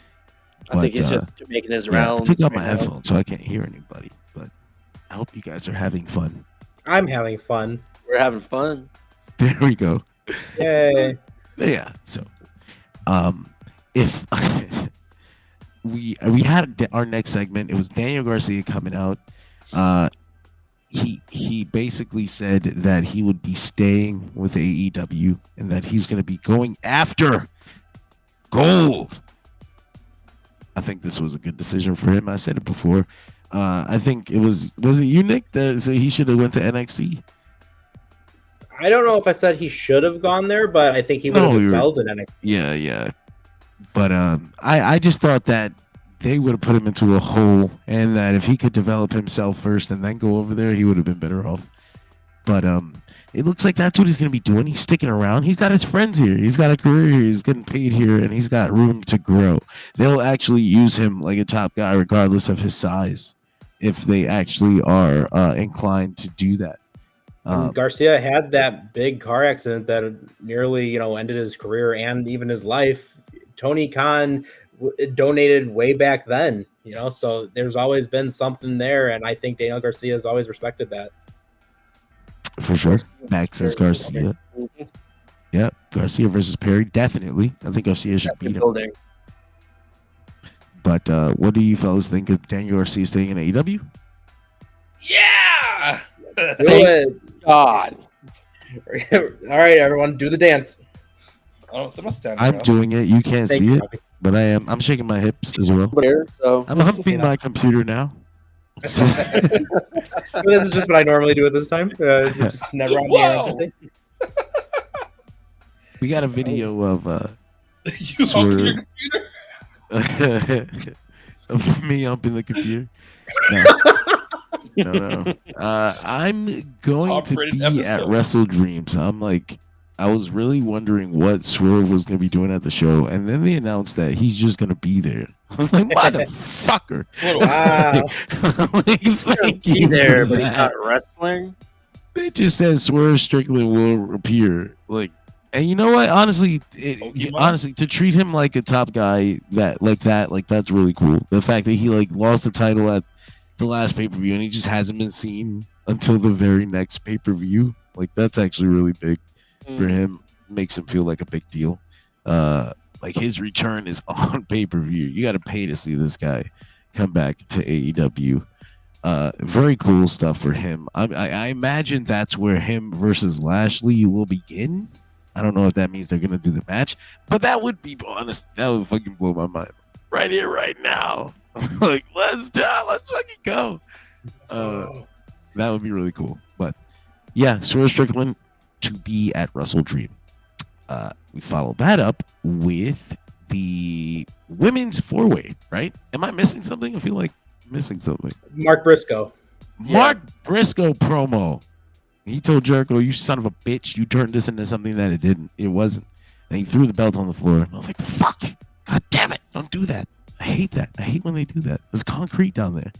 I think he's just making his round. I took out my headphones so I can't hear anybody, but I hope you guys are having fun. I'm having fun. We're having fun. There we go. Yay. Yeah. So, if we had our next segment, it was Daniel Garcia coming out. He basically said that he would be staying with AEW and that he's going to be going after gold. I think this was a good decision for him. I said it before. I think it was it you, Nick, that said he should have went to NXT? I don't know if I said he should have gone there, but I think he would have excelled in NXT. Yeah. But I just thought that they would have put him into a hole, and that if he could develop himself first and then go over there, he would have been better off. But it looks like that's what he's going to be doing. He's sticking around. He's got his friends here. He's got a career here. He's getting paid here, and he's got room to grow. They'll actually use him like a top guy regardless of his size if they actually are inclined to do that. Garcia had that big car accident that nearly, ended his career and even his life. Tony Khan donated way back then, so there's always been something there, and I think Daniel Garcia has always respected that. For sure. Max says Garcia. Mm-hmm. Yep. Garcia versus Perry, definitely. I think Garcia should beat him. But what do you fellas think of Daniel Garcia staying in AEW? Yeah. Do it. God. All right, everyone, do the dance. Oh, someone's standing I'm up. doing it. You can't Thank see you, it, Robbie. but I am. I'm shaking my hips as well. Here, so I'm humping my computer now. This is just what I normally do at this time. Just never on the air. Whoa! Everything. We got a video of You open your computer? of me humping the computer. No. I'm going to Top-rated be at episode. Wrestle Dreams. I was really wondering what Swerve was going to be doing at the show, and then they announced that he's just going to be there. I was like, motherfucker. Wow. Like, thank Be you there, for but he's that. not wrestling. They just said Swerve Strickland will appear. Like, and you know what? Honestly, Pokemon? to treat him like a top guy that's really cool. The fact that he like lost the title at the last pay-per-view and he just hasn't been seen until the very next pay-per-view. Like, that's actually really big for him. Makes him feel like a big deal. Like, his return is on pay-per-view. You got to pay to see this guy come back to AEW. Very cool stuff for him. I imagine that's where him versus Lashley will begin. I don't know if that means they're gonna do the match, but that would be honest. That would fucking blow my mind right here, right now. Like, let's fucking go. That would be really cool. But yeah, Swerve Strickland to be at Wrestle Dream. We follow that up with the women's 4-way. Right? Am I missing something? I feel like missing something. Mark Briscoe. Mark Briscoe promo. He told Jericho, "You son of a bitch, you turned this into something that it wasn't." And he threw the belt on the floor. And I was like, "Fuck! God damn it! Don't do that. I hate that. I hate when they do that. There's concrete down there."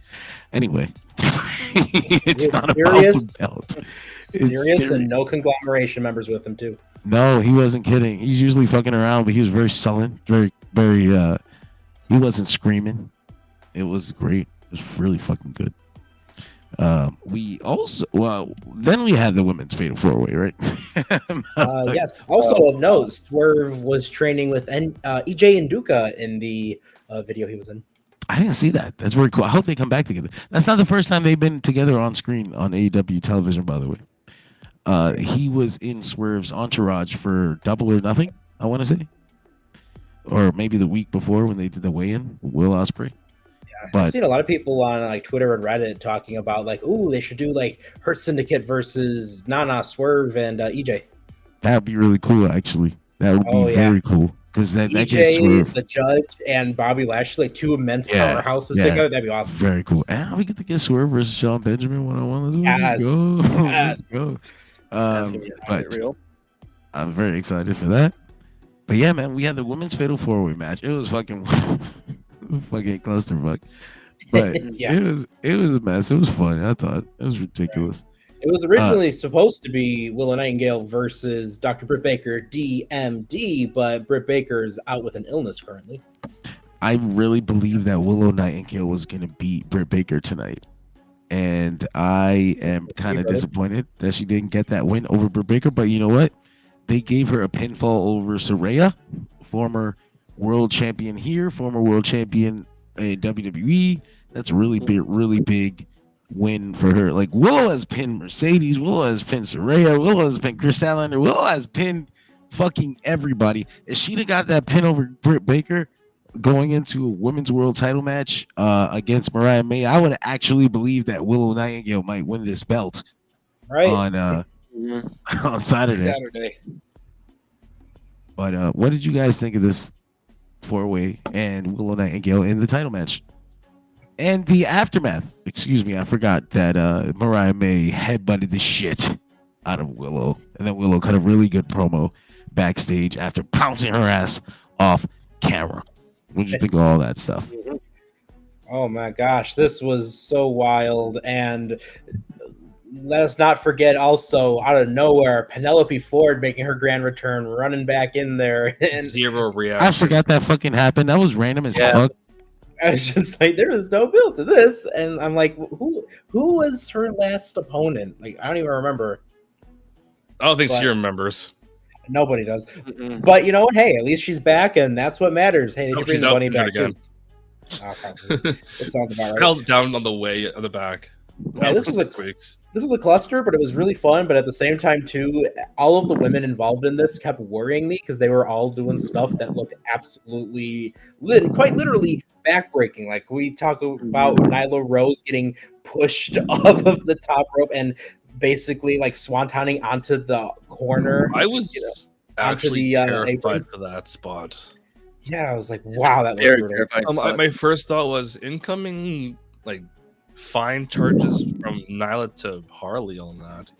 Anyway, it's not serious? about the belt. Serious and no conglomeration members with him too. No, he wasn't kidding. He's usually fucking around, but he was very sullen, very. He wasn't screaming. It was great. It was really fucking good. Then we had the women's fatal 4-way, right? Yes. Also of note, Swerve was training with EJ and Duca in the video he was in. I didn't see that. That's very cool. I hope they come back together. That's not the first time they've been together on screen on AEW television, by the way. He was in Swerve's entourage for Double or Nothing, I want to say. Or maybe the week before when they did the weigh-in, Will Ospreay. But I've seen a lot of people on like Twitter and Reddit talking about like, ooh, they should do like Hurt Syndicate versus Nana, Swerve, and EJ. that would be really cool, actually. That would be very cool. Because that gets EJ, Swerve. the Judge, and Bobby Lashley, like two immense powerhouses together. That'd be awesome. Very cool. And we get to get Swerve versus Sean Benjamin 1-on-1. Let's go. Let's go. That's gonna be But real. I'm very excited for that. But yeah, man, we had the women's fatal 4-way match. It was fucking clusterfuck. But it was a mess. It was fun. I thought it was ridiculous. It was originally supposed to be Willow Nightingale versus Dr. Britt Baker, DMD, but Britt Baker's out with an illness currently. I really believe that Willow Nightingale was going to beat Britt Baker tonight. And I am kind of disappointed that she didn't get that win over Britt Baker. But you know what? They gave her a pinfall over Saraya, former world champion here, former world champion in WWE. That's really big win for her. Like, Willow has pinned Mercedes, Willow has pinned Saraya, Willow has pinned Chris Statlander, Willow has pinned fucking everybody. If she'd have got that pin over Britt Baker going into a women's world title match against Mariah May, I would actually believe that Willow Nightingale might win this belt on Saturday. But what did you guys think of this 4-way and Willow Nightingale in the title match? And the aftermath. Excuse me, I forgot that Mariah May headbutted the shit out of Willow. And then Willow cut a really good promo backstage after pouncing her ass off camera. What did you think of all that stuff? Oh my gosh, this was so wild. And let us not forget also, out of nowhere, Penelope Ford making her grand return, running back in there. And Zero reaction. I forgot that fucking happened. That was random as fuck. I was just like, there was no build to this. And I'm like, who was her last opponent? Like, I don't even remember. I don't think she remembers. Nobody does. But you know what? Hey, at least she's back, and that's what matters. Hey, they should bring the bunny back too. Probably. It sounds about right. Fell down on the way on the back. Yeah, this was a 6 weeks. This was a cluster, but it was really fun. But at the same time, too, all of the women involved in this kept worrying me because they were all doing stuff that looked absolutely, quite literally, backbreaking. Like we talk about Nyla Rose getting pushed off of the top rope and basically like swantoning onto the corner. I was actually terrified for that spot. Yeah, I was like, wow, that Very was terrifying. My first thought was incoming like fine charges from Nyla to Harley on that.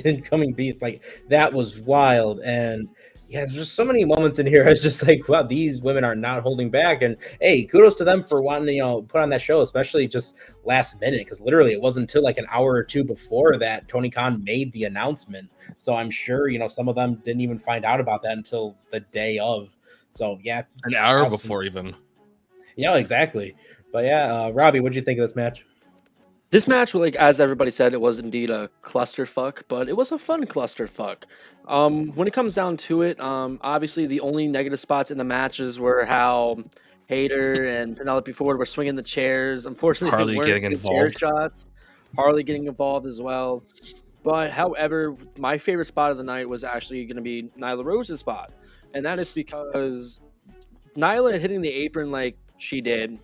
Incoming beast, like that was wild. And yeah, there's just so many moments in here. I was just like, wow, these women are not holding back. And hey, kudos to them for wanting to, put on that show, especially just last minute, because literally it wasn't until like an hour or two before that Tony Khan made the announcement. So I'm sure, some of them didn't even find out about that until the day of. So yeah, an hour before even. Yeah, exactly. But yeah, Robbie, what did you think of this match? This match, like as everybody said, it was indeed a clusterfuck, but it was a fun clusterfuck. When it comes down to it, obviously the only negative spots in the matches were how Hayter and Penelope Ford were swinging the chairs. Unfortunately, Harley they weren't getting good involved. chair shots. Harley getting involved as well. But however, my favorite spot of the night was actually going to be Nyla Rose's spot, and that is because Nyla hitting the apron like she did.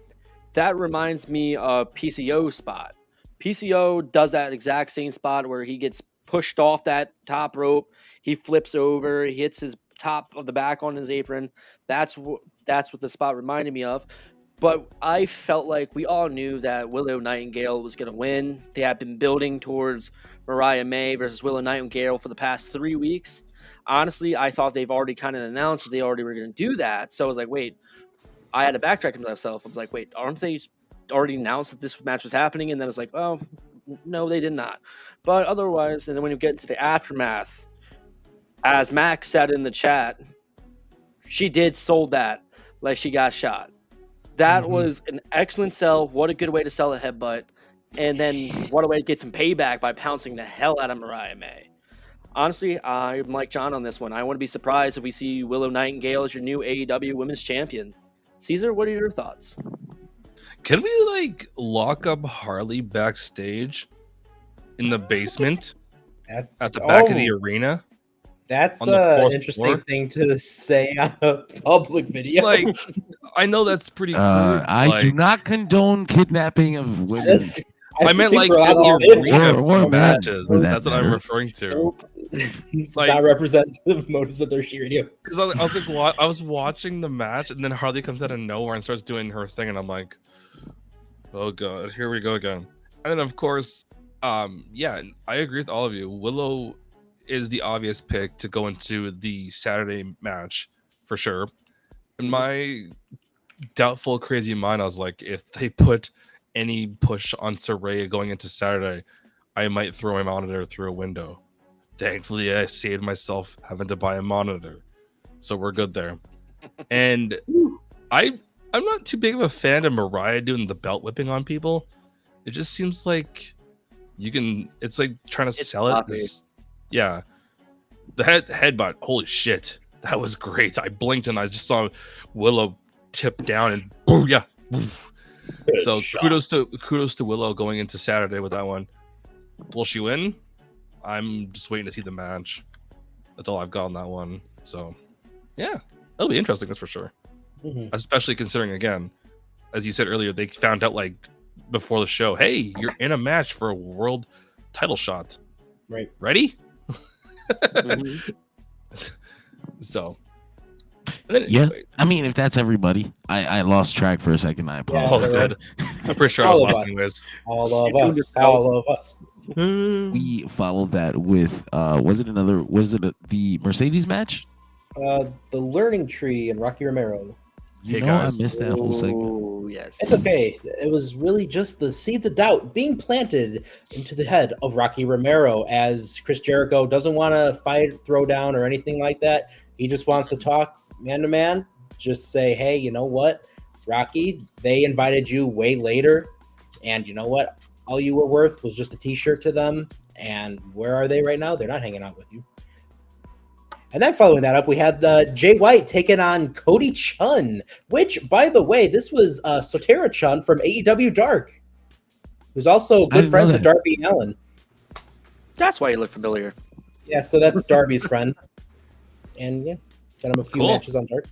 That reminds me of PCO's spot. PCO does that exact same spot where he gets pushed off that top rope. He flips over, he hits his top of the back on his apron. That's what the spot reminded me of. But I felt like we all knew that Willow Nightingale was going to win. They had been building towards Mariah May versus Willow Nightingale for the past 3 weeks. Honestly, I thought they've already kind of announced that they already were going to do that. So I was like, wait, I had to backtrack to myself. I was like, wait, aren't they already announced that this match was happening? And then I was like, oh, no, they did not. But otherwise, and then when you get into the aftermath, as Max said in the chat, she did sold that like she got shot. That was an excellent sell. What a good way to sell a headbutt. And then what a way to get some payback by pouncing the hell out of Mariah May. Honestly, I'm like John on this one. I wouldn't be surprised if we see Willow Nightingale as your new AEW Women's Champion. Caesar, what are your thoughts? Can we lock up Harley backstage in the basement at the back of the arena? That's an interesting thing to say on a public video. I know that's pretty crude. I do not condone kidnapping of women. I meant in the arena matches. That's what I'm referring to. It's not representative of Modus Authority Radio. Because I was watching the match, and then Harley comes out of nowhere and starts doing her thing, and I'm like, oh god, here we go again. And then of course, yeah, I agree with all of you. Willow is the obvious pick to go into the Saturday match for sure. In my doubtful, crazy mind, I was like, if they put any push on Saraya going into Saturday, I might throw my monitor through a window. Thankfully, I saved myself having to buy a monitor, so we're good there. And I'm not too big of a fan of Mariah doing the belt whipping on people. It just seems like it's like trying to sell it. Yeah, the headbutt. Holy shit, that was great. I blinked and I just saw Willow tip down and booyah. So kudos to Willow going into Saturday with that one. Will she win? I'm just waiting to see the match. That's all I've got on that one. So yeah, it'll be interesting. That's for sure. Especially considering, again, as you said earlier, they found out before the show, hey, you're in a match for a world title shot. Right. Ready? So yeah, I mean, if that's everybody, I lost track for a second. I apologize. Oh, good. I'm pretty sure I was lost anyways. All of us. We followed that with was it the Mercedes match? The Learning Tree and Rocky Romero. Hey guys. I missed that whole segment. Oh, yes. It's okay. It was really just the seeds of doubt being planted into the head of Rocky Romero as Chris Jericho doesn't want to fight, throw down, or anything like that. He just wants to talk man to man. Just say, hey, you know what, Rocky, they invited you way later. And you know what? All you were worth was just a t-shirt to them. And where are they right now? They're not hanging out with you. And then following that up, we had Jay White taking on Cody Chun, which, by the way, this was Sotera Chun from AEW Dark, who's also good didn't know friends with that. Darby Allin. That's why you look familiar. Yeah, so that's Darby's friend. And yeah, got him a few Cool. matches on Dark.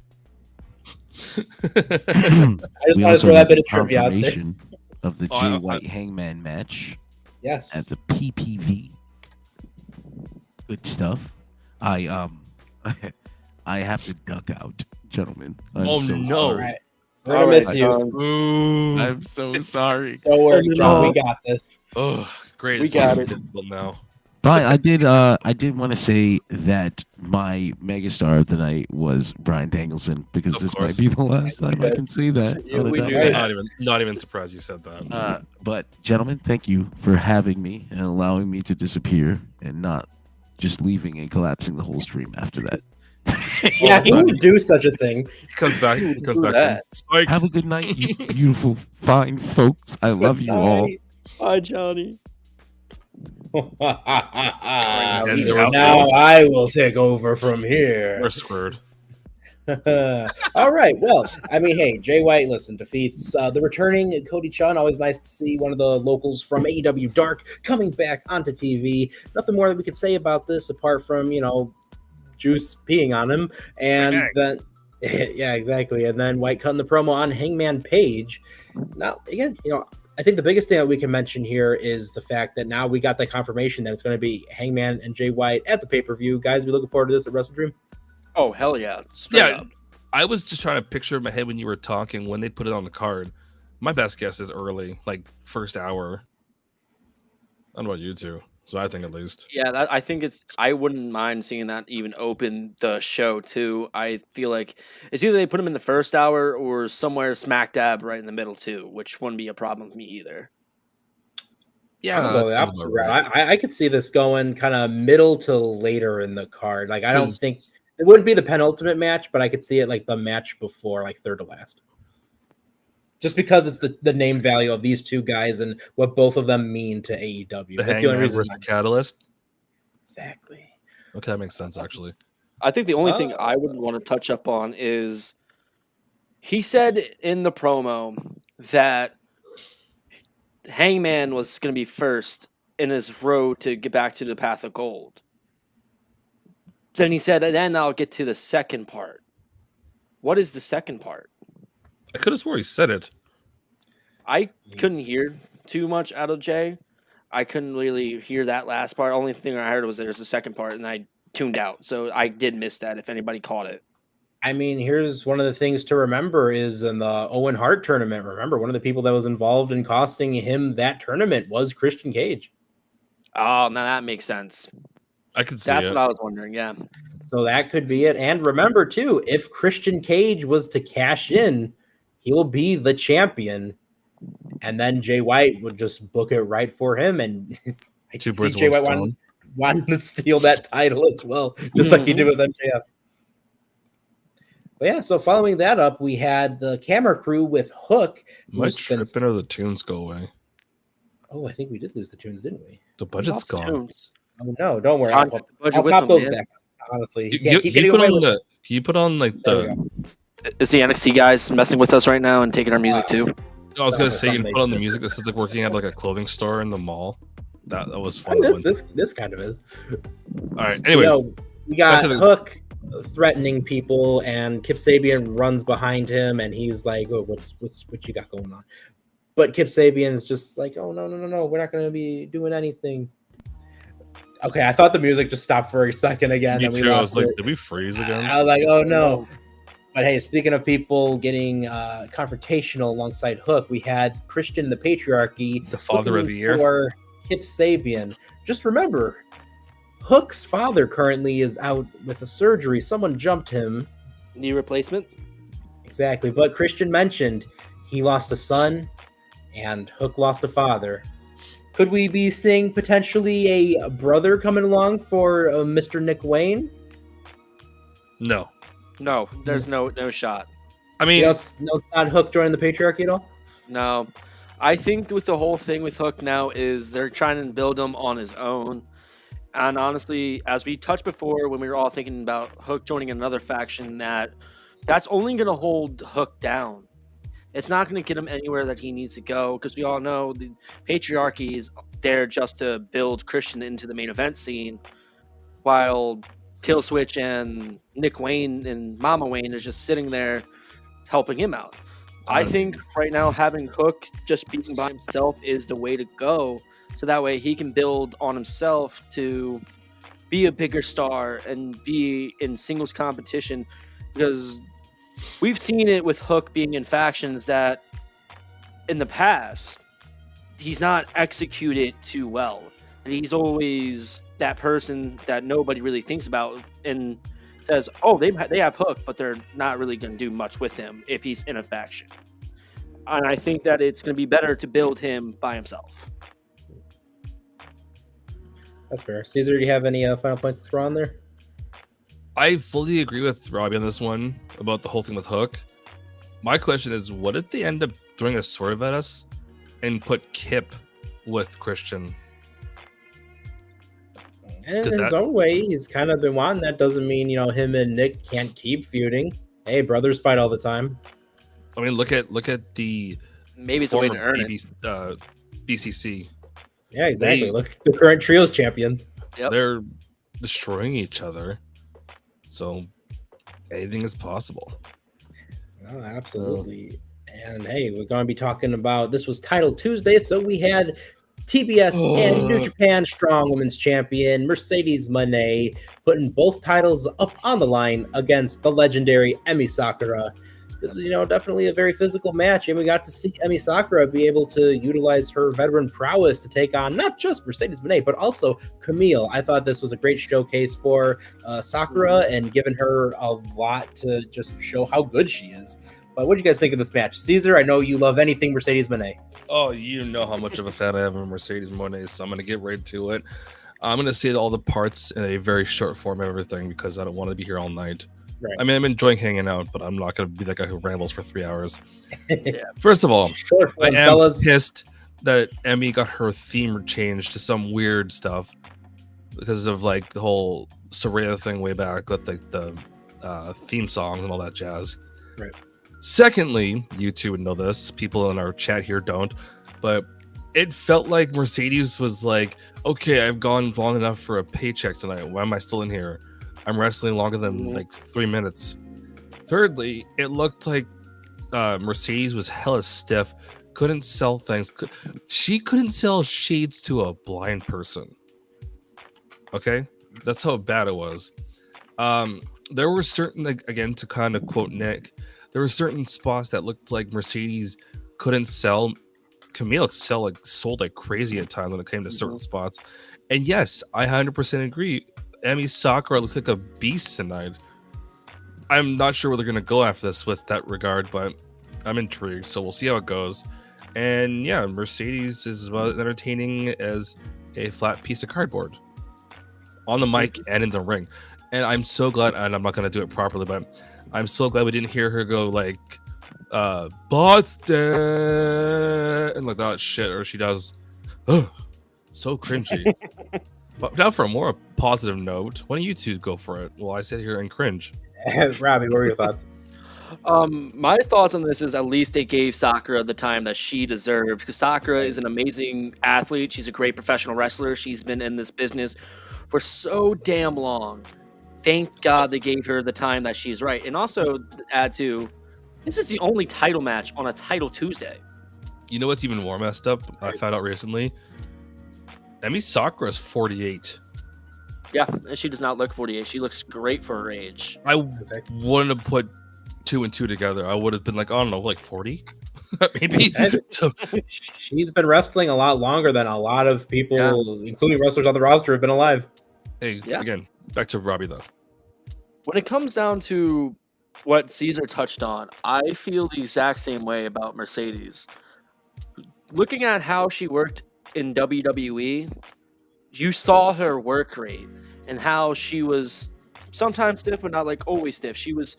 I just We wanted to also throw that have bit the of trivia out there. confirmation of the Oh, Jay I- White Hangman match Yes. at the PPV. Good stuff. I I have to duck out, gentlemen. I'm Oh, so no. All sorry. right. We're going to miss you. Ooh. I'm so sorry. Don't worry, John. No. We got this. Oh, great. We It's got so it. difficult now. But I did want to say that my megastar of the night was Bryan Danielson, because Of this course. might be the last time I can say that. Yeah, on a we knew Dynamite. that. Not even surprised you said that. But gentlemen, thank you for having me and allowing me to disappear and not just leaving and collapsing the whole stream after that. Yeah, of a he sudden- would do such a thing. He comes back. He comes do back. that. Psych. Have a good night, you beautiful, fine folks. I love you all. Hi, Johnny. And there was Now I will take over from here. We're screwed. All right. Well, I mean, hey, Jay White, listen, defeats the returning Cody Chun. Always nice to see one of the locals from AEW Dark coming back onto TV. Nothing more that we could say about this apart from, Juice peeing on him. And then, yeah, exactly. And then White cutting the promo on Hangman Page. Now, again, I think the biggest thing that we can mention here is the fact that now we got the confirmation that it's going to be Hangman and Jay White at the pay-per-view. Guys, we looking forward to this at Wrestle Dream? Oh, hell yeah. Straight Yeah. up. I was just trying to picture in my head when you were talking when they put it on the card. My best guess is early, like first hour. I don't know about you two. So I think at least. Yeah, I think I wouldn't mind seeing that even open the show too. I feel like it's either they put them in the first hour or somewhere smack dab right in the middle too, which wouldn't be a problem with me either. Yeah, I'll go the that's opposite about route. right. I could see this going kind of middle to later in the card. Like, I don't 'Cause- think it wouldn't be the penultimate match, but I could see it like the match before, like third to last. Just because it's the name value of these two guys and what both of them mean to AEW. The That's the only Hangman reason. versus the Catalyst. Exactly. Okay, that makes sense actually. I think the only thing I would want to touch up on is he said in the promo that Hangman was going to be first in his road to get back to the path of gold. Then he said, and then I'll get to the second part. What is the second part? I could have swore he said it. I couldn't hear too much out of Jay. I couldn't really hear that last part. Only thing I heard was there's a second part, and I tuned out. So I did miss that if anybody caught it. I mean, here's one of the things to remember is in the Owen Hart tournament. Remember, one of the people that was involved in costing him that tournament was Christian Cage. Oh, now that makes sense. I could see That's it. what I was wondering. Yeah. So that could be it. And remember, too, if Christian Cage was to cash in, he will be the champion. And then Jay White would just book it right for him. And I Two can see birds, Jay one White stone. wanting to steal that title as well, just like he did with MJF. But yeah, so following that up, we had the camera crew with Hook. My who's been- tripping or the tunes go away. Oh, I think we did lose the tunes, didn't we? The budget's Lost gone. tunes. Oh, no, don't worry. Contact I'll the budget I'll with pop them, those man. back. Honestly, he You, can't keep you getting put away on with the. this. Can you put on like There we the? go. Is the NXT guys messing with us right now and taking our music too? I was gonna That's say you can something. put on the music that says like working at like a clothing store in the mall. That was I fun. mean, this kind of is. All right. Anyways, We got back to the- Hook threatening people, and Kip Sabian runs behind him, and he's like, "Oh, what you got going on?" But Kip Sabian's just like, "Oh, no, we're not going to be doing anything." Okay, I thought the music just stopped for a second again, me and we too. I lost was like, it. did we freeze again? I was like, "Oh no!" But hey, speaking of people getting confrontational alongside Hook, we had Christian the Patriarchy, The father of looking the year. for Kip Sabian. Just remember, Hook's father currently is out with a surgery. Someone jumped him. Knee replacement? Exactly. But Christian mentioned he lost a son and Hook lost a father. Could we be seeing potentially a brother coming along for Mr. Nick Wayne? No. No, there's no shot. I mean, It's not Hook joining the Patriarchy at all? No. I think with the whole thing with Hook now is they're trying to build him on his own. And honestly, as we touched before, when we were all thinking about Hook joining another faction, that's only going to hold Hook down. It's not going to get him anywhere that he needs to go, because we all know the patriarchy is there just to build Christian into the main event scene, while Killswitch and Nick Wayne and Mama Wayne is just sitting there helping him out. I think right now having Hook just being by himself is the way to go, so that way he can build on himself to be a bigger star and be in singles competition, because we've seen it with Hook being in factions that in the past he's not executed too well, and he's always that person that nobody really thinks about and says, oh, they have Hook, but they're not really going to do much with him if he's in a faction. And I think that it's going to be better to build him by himself. That's fair. Caesar, do you have any final points to throw on there? I fully agree with Robbie on this one about the whole thing with Hook. My question is, what if they end up throwing a swerve at us and put Kip with Christian? And in his own way, he's kind of been wanting that. Doesn't mean, him and Nick can't keep feuding. Hey, brothers fight all the time. I mean, look at the maybe it's a way to earn it. BCC. Yeah, exactly. Look, the current trios champions. Yep. They're destroying each other. So anything is possible. Oh, absolutely. And hey, we're going to be talking about, this was Title Tuesday, so we had TBS and New Japan Strong Women's Champion Mercedes Moné putting both titles up on the line against the legendary Emi Sakura. This was, definitely a very physical match, and we got to see Emi Sakura be able to utilize her veteran prowess to take on not just Mercedes Moné, but also Camille. I thought this was a great showcase for Sakura and giving her a lot to just show how good she is. But what do you guys think of this match? Caesar, I know you love anything Mercedes Moné. Oh, you know how much of a fan I am of Mercedes Moné, so I'm going to get right to it. I'm going to say all the parts in a very short form of everything because I don't want to be here all night. Right. I mean, I'm enjoying hanging out, but I'm not going to be that guy who rambles for 3 hours. Yeah. First of all, Short I form, am fellas. pissed that Emi got her theme changed to some weird stuff because of like the whole Soraya thing way back with like the theme songs and all that jazz. Right. Secondly, you two would know this. People in our chat here don't, but it felt like Mercedes was like, okay, I've gone long enough for a paycheck tonight. Why am I still in here? I'm wrestling longer than like 3 minutes. Thirdly, it looked like Mercedes was hella stiff, couldn't sell things. She couldn't sell shades to a blind person. Okay? That's how bad it was. There were certain, like, again, to kind of quote Nick, there were certain spots that looked like Mercedes couldn't sell. Camille sold like crazy at times when it came to certain spots. And yes, I 100% agree. Emi Sakura looks like a beast tonight. I'm not sure where they're going to go after this with that regard, but I'm intrigued. So we'll see how it goes. And yeah, Mercedes is about entertaining as a flat piece of cardboard on the mic and in the ring. And I'm so glad, and I'm not going to do it properly, but I'm so glad we didn't hear her go like, Boston, and like that shit, or she does, so cringy. But now for a more positive note, why don't you two go for it while I sit here and cringe? Robbie, what were your thoughts? My thoughts on this is at least they gave Sakura the time that she deserved, because Sakura is an amazing athlete. She's a great professional wrestler. She's been in this business for so damn long. Thank God they gave her the time that she's right. And also add to, this is the only title match on a Title Tuesday. You know what's even more messed up? I found out recently. Emi Sakura is 48. Yeah, and she does not look 48. She looks great for her age. I wouldn't have put 2 and 2 together. I would have been like, I don't know, like 40? Maybe. So, she's been wrestling a lot longer than a lot of people, including wrestlers on the roster, have been alive. Hey, again, back to Robbie, though. When it comes down to what Caesar touched on, I feel the exact same way about Mercedes. Looking at how she worked in WWE, you saw her work rate and how she was sometimes stiff, but not like always stiff. She was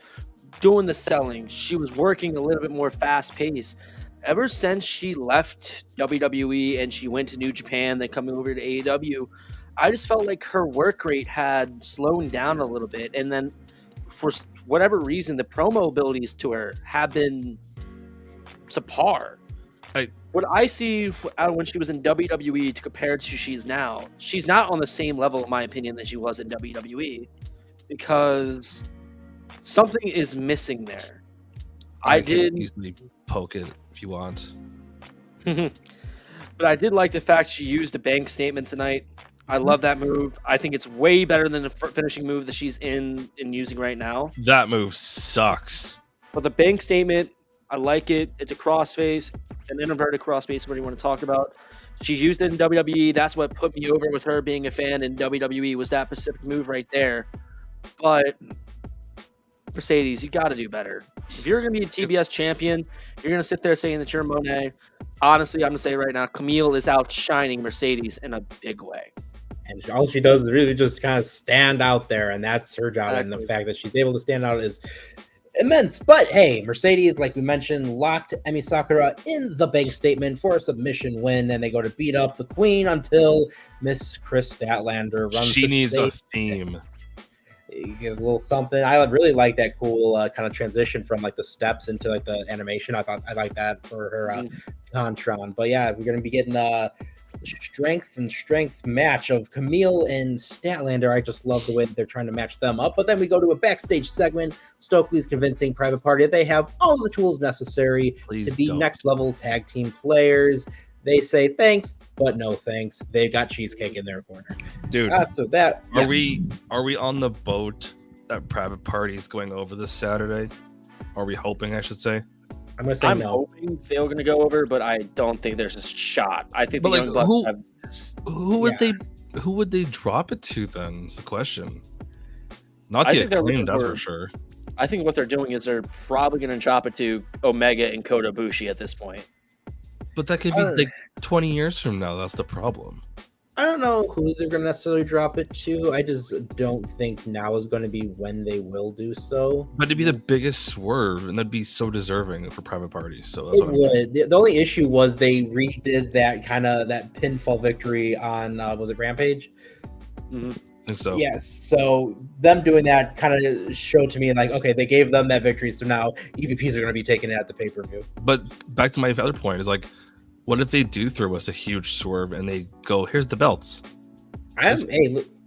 doing the selling. She was working a little bit more fast paced. Ever since she left WWE and she went to New Japan, then coming over to AEW, I just felt like her work rate had slowed down a little bit, and then for whatever reason, the promo abilities to her have been subpar. What I see when she was in WWE to compare to she's now, she's not on the same level, in my opinion, that she was in WWE, because something is missing there. I did easily poke it if you want. but I did like the fact she used a bank statement tonight. I love that move. I think it's way better than the finishing move that she's in using right now. That move sucks. But the bank statement, I like it. It's a crossface, an inverted crossface, whatever you want to talk about. She's used it in WWE. That's what put me over with her being a fan in WWE, was that specific move right there. But Mercedes, you got to do better. If you're going to be a TBS champion, you're going to sit there saying that you're Monet. Honestly, I'm going to say right now, Camille is outshining Mercedes in a big way. And all she does is really just kind of stand out there, and that's her job. Exactly. And the fact that she's able to stand out is immense. But hey, Mercedes, like we mentioned, locked Emi Sakura in the bank statement for a submission win, and they go to beat up the Queen until Miss Chris Statlander runs. She needs a theme. He gives a little something. I really like that cool kind of transition from like the steps into like the animation. I like that for her Contron. But yeah, we're gonna be getting the strength match of Camille and Statlander. I just love the way that they're trying to match them up. But then we go to a backstage segment. Stokely's convincing Private Party that they have all the tools necessary to be next level tag team players. They say thanks, but no thanks. They've got cheesecake in their corner. Dude, after that, are we on the boat that Private Party is going over this Saturday? Are we hoping, I should say? I'm gonna say I'm no. hoping they're gonna go over, but I don't think there's a shot. I think the Young Bucks have this. Who would they drop it to then? Is the question. Not the Acclaimed, that's for sure. I think what they're doing is they're probably gonna drop it to Omega and Kota Ibushi at this point. But that could be like 20 years from now. That's the problem. I don't know who they're going to necessarily drop it to. I just don't think now is going to be when they will do so. But it'd be the biggest swerve, and that'd be so deserving for Private Parties. So that's it would. The only issue was they redid that that pinfall victory on was it Rampage? Mm-hmm. I think so. Yes. So them doing that kind of showed to me like, okay, they gave them that victory, so now EVPs are going to be taking it at the pay-per-view. But back to my other point is like, what if they do throw us a huge swerve and they go, here's the belts? I'm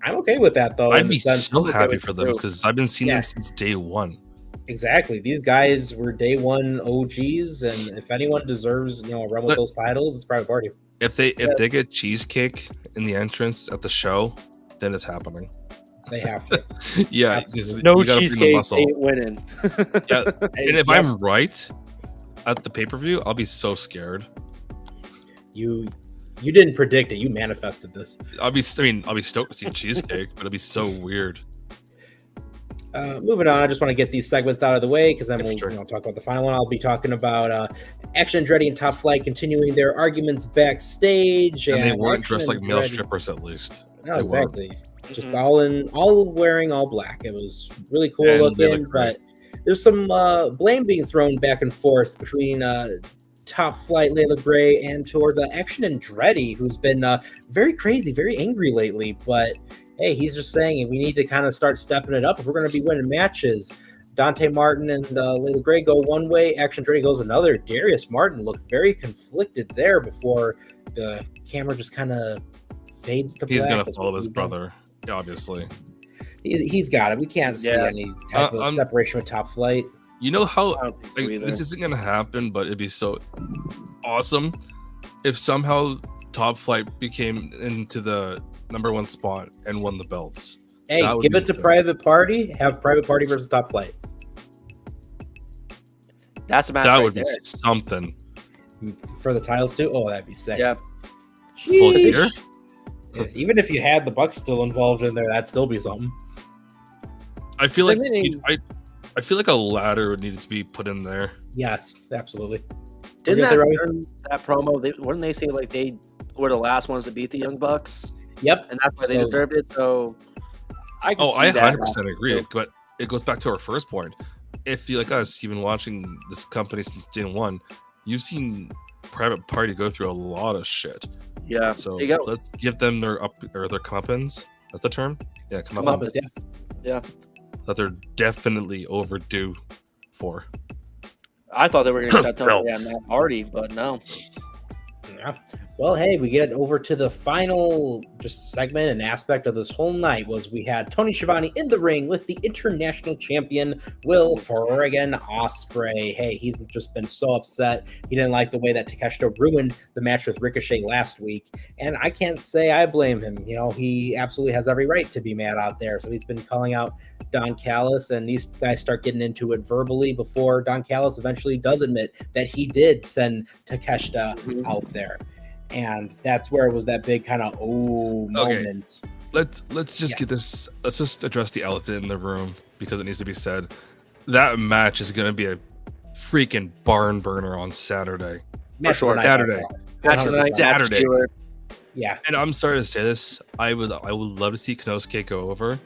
okay with that, though. I'd be so happy for them because I've been seeing them since day one. Exactly. These guys were day one OGs, and if anyone deserves, a run with those titles, it's Private Party. If they get cheesecake in the entrance at the show, then it's happening. They have to. Yeah. No cheesecake ain't winning. Yeah. And if I'm right at the pay-per-view, I'll be so scared. You didn't predict it. You manifested this. I'll be stoked to see cheesecake, but it'll be so weird. Moving on, I just want to get these segments out of the way because then we'll talk about the final one. I'll be talking about Action Andretti and Top Flight continuing their arguments backstage. And they weren't dressed like male strippers, at least. No, exactly. Just all wearing all black. It was really cool looking, but there's some blame being thrown back and forth between Top Flight, Layla Gray, and toward the Action Andretti, who's been very crazy, very angry lately. But hey, he's just saying we need to kind of start stepping it up if we're going to be winning matches. Dante Martin and Layla Gray go one way, Action Andretti goes another. Darius Martin looked very conflicted there before the camera just kind of fades to black. He's going to follow his brother, obviously. He's got it. We can't see any type of separation with Top Flight. You know how this isn't going to happen, but it'd be so awesome if somehow Top Flight became into the number one spot and won the belts. Hey, give it to Private Party. Have Private Party versus Top Flight. That's a match. That would be something for the titles too. Oh, that'd be sick. Yeah. Yeah, even if you had the Bucks still involved in there, that'd still be something. I feel I feel like a ladder would need to be put in there. Yes, absolutely. Didn't that promo? Wouldn't they say like they were the last ones to beat the Young Bucks? Yep, and that's why they deserved it. So I 100% agree. But it goes back to our first point. If you like us, you've been watching this company since day one, you've seen private party go through a lot of shit. Yeah. So They got let's give them their comeuppance. That's the term. Yeah, comeuppance. Yeah. That they're definitely overdue for. I thought they were going to get that done yeah, Matt Hardy, but no. Yeah. Well, hey, we get over to the final just segment and aspect of this whole night was we had Tony Schiavone in the ring with the international champion Will friggin' Ospreay. Hey, he's just been so upset. He didn't like the way that Takeshita ruined the match with Ricochet last week, and I can't say I blame him. You know, he absolutely has every right to be mad out there. So he's been calling out Don Callis, and these guys start getting into it verbally before Don Callis eventually does admit that he did send Takeshita out there. And that's where it was that big kind of moment. Let's just get this. Let's just address the elephant in the room because it needs to be said. That match is going to be a freaking barn burner on Saturday. For sure, Saturday. Saturday. Yeah. And I'm sorry to say this. I would love to see Konosuke go over,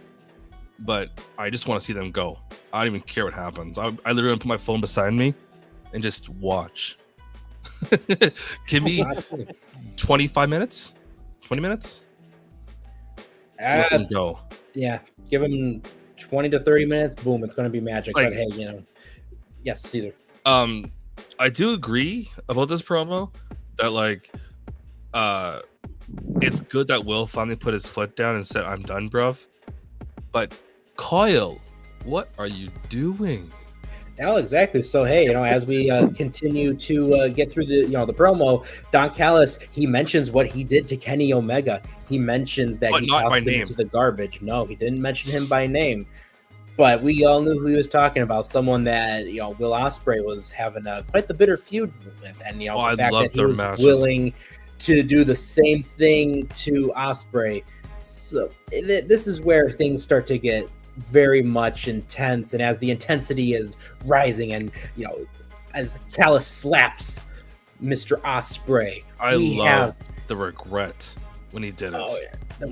but I just want to see them go. I don't even care what happens. I literally put my phone beside me and just watch. Give me 25 minutes, 20 minutes. Let them go. Yeah, give him 20 to 30 minutes. Boom, it's going to be magic. But hey, you know, yes, Caesar. I do agree about this promo that it's good that Will finally put his foot down and said, "I'm done, bruv." But Kyle, what are you doing? Oh, exactly. So, hey, you know, as we continue to get through the promo, Don Callis, he mentions what he did to Kenny Omega. He mentions that he tossed him into the garbage. No, he didn't mention him by name. But we all knew who he was talking about, someone that, you know, Will Ospreay was having quite the bitter feud with. And, you know, the fact that he was willing to do the same thing to Ospreay. So this is where things start to get very much intense, and as the intensity is rising, and you know, as Callis slaps Mr. Ospreay, I love the regret when he did it. Oh yeah,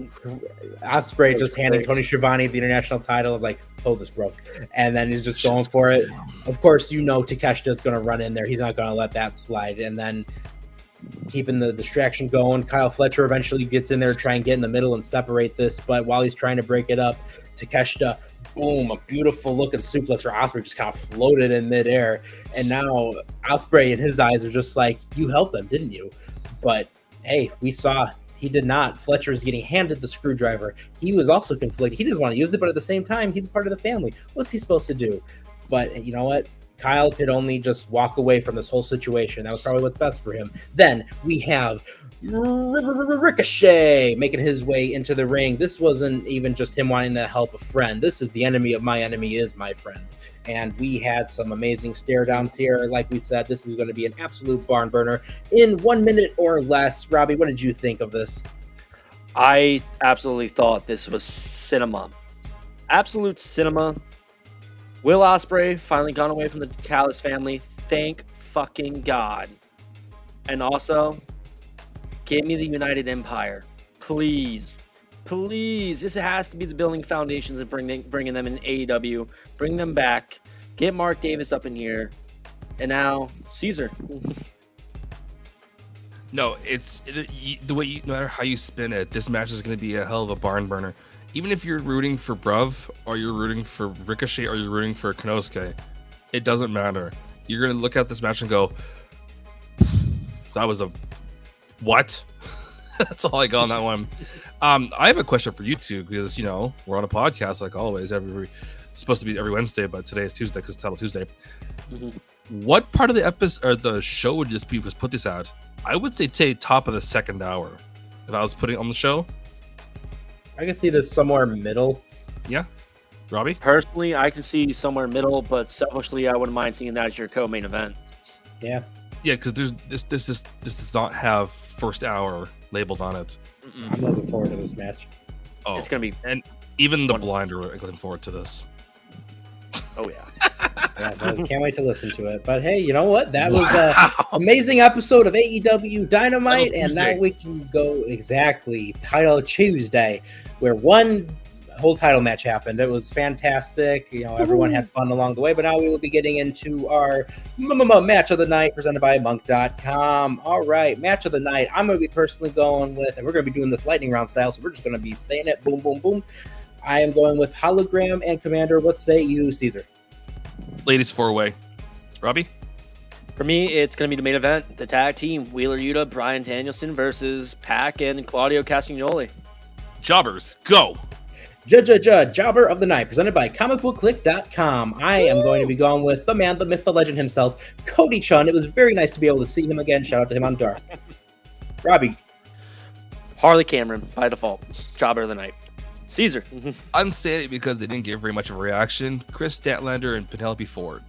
Ospreay just handing Tony Schiavone the international title. I was like, hold this, bro, and then he's just going for it. Of course, you know Takeshita's going to run in there. He's not going to let that slide, and then keeping the distraction going. Kyle Fletcher eventually gets in there to try and get in the middle and separate this, but while he's trying to break it up, Takeshita, boom, a beautiful looking suplex where Ospreay just kind of floated in midair. And now Ospreay in his eyes are just like, you helped them, didn't you? But hey, we saw he did not. Fletcher's getting handed the screwdriver. He was also conflicted. He doesn't want to use it, but at the same time, he's a part of the family. What's he supposed to do? But you know what? Kyle could only just walk away from this whole situation. That was probably what's best for him. Then we have Ricochet making his way into the ring. This wasn't even just him wanting to help a friend. This is the enemy of my enemy is my friend. And we had some amazing stare downs here. Like we said, this is going to be an absolute barn burner in 1 minute or less. Robbie, what did you think of this? I absolutely thought this was cinema. Absolute cinema. Will Ospreay finally gone away from the Callis family. Thank fucking God. And also, give me the United Empire. Please. Please. This has to be the building foundations and bringing them in AEW. Bring them back. Get Mark Davis up in here. And now, Caesar. No, it's the way no matter how you spin it, this match is going to be a hell of a barn burner. Even if you're rooting for Bruv, or you're rooting for Ricochet, or you're rooting for Konosuke, it doesn't matter. You're going to look at this match and go, that was a what? That's all I got on that one. I have a question for you two, because, you know, we're on a podcast like always. It's supposed to be every Wednesday, but today is Tuesday because it's Title Tuesday. Mm-hmm. What part of the episode or the show would this be was put this at? I would say top of the second hour if I was putting it on the show. I can see this somewhere middle. Yeah, Robbie. Personally, I can see somewhere middle, but selfishly, I wouldn't mind seeing that as your co-main event. Yeah, because there's this does not have first hour labeled on it. I'm looking forward to this match. Oh, it's gonna be, and even the blind are looking forward to this. Oh yeah. Yeah, can't wait to listen to it. But hey, you know what? That was an amazing episode of AEW Dynamite, and now we can go exactly Title Tuesday, where one whole title match happened. It was fantastic. You know, everyone had fun along the way. But now we will be getting into our match of the night presented by Monk.com. All right, match of the night. I'm going to be personally going with, and we're going to be doing this lightning round style, so we're just going to be saying it. Boom, boom, boom. I am going with Hologram and Commander. What say you, Caesar? Ladies 4-way. Robbie? For me, it's going to be the main event, the tag team, Wheeler Yuta, Bryan Danielson versus Pac and Claudio Castagnoli. Jobbers, go! Jobber of the Night, presented by comicbookclick.com. I am going to be going with the man, the myth, the legend himself, Cody Chun. It was very nice to be able to see him again. Shout out to him on Dark. Robbie. Harley Cameron, by default. Jobber of the Night. Caesar. I'm saying it because they didn't get very much of a reaction. Chris Statlander and Penelope Ford.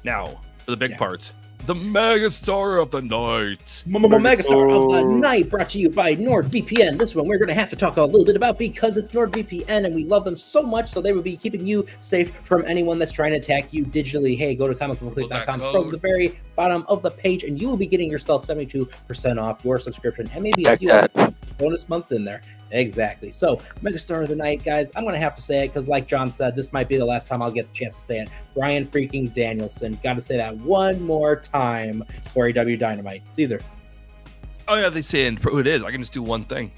Now, for the big parts. The Megastar of the Night. Megastar of the Night, brought to you by NordVPN. This one we're going to have to talk a little bit about because it's NordVPN and we love them so much, so they will be keeping you safe from anyone that's trying to attack you digitally. Hey, go to comicbookclick.com, scroll to the very bottom of the page, and you will be getting yourself 72% off your subscription and maybe a few bonus months in there. Exactly. So, Megastar of the Night, guys, I'm going to have to say it because, like John said, this might be the last time I'll get the chance to say it. Bryan freaking Danielson. Got to say that one more time for AEW Dynamite. Caesar. Oh, yeah, they say who it is. I can just do one thing.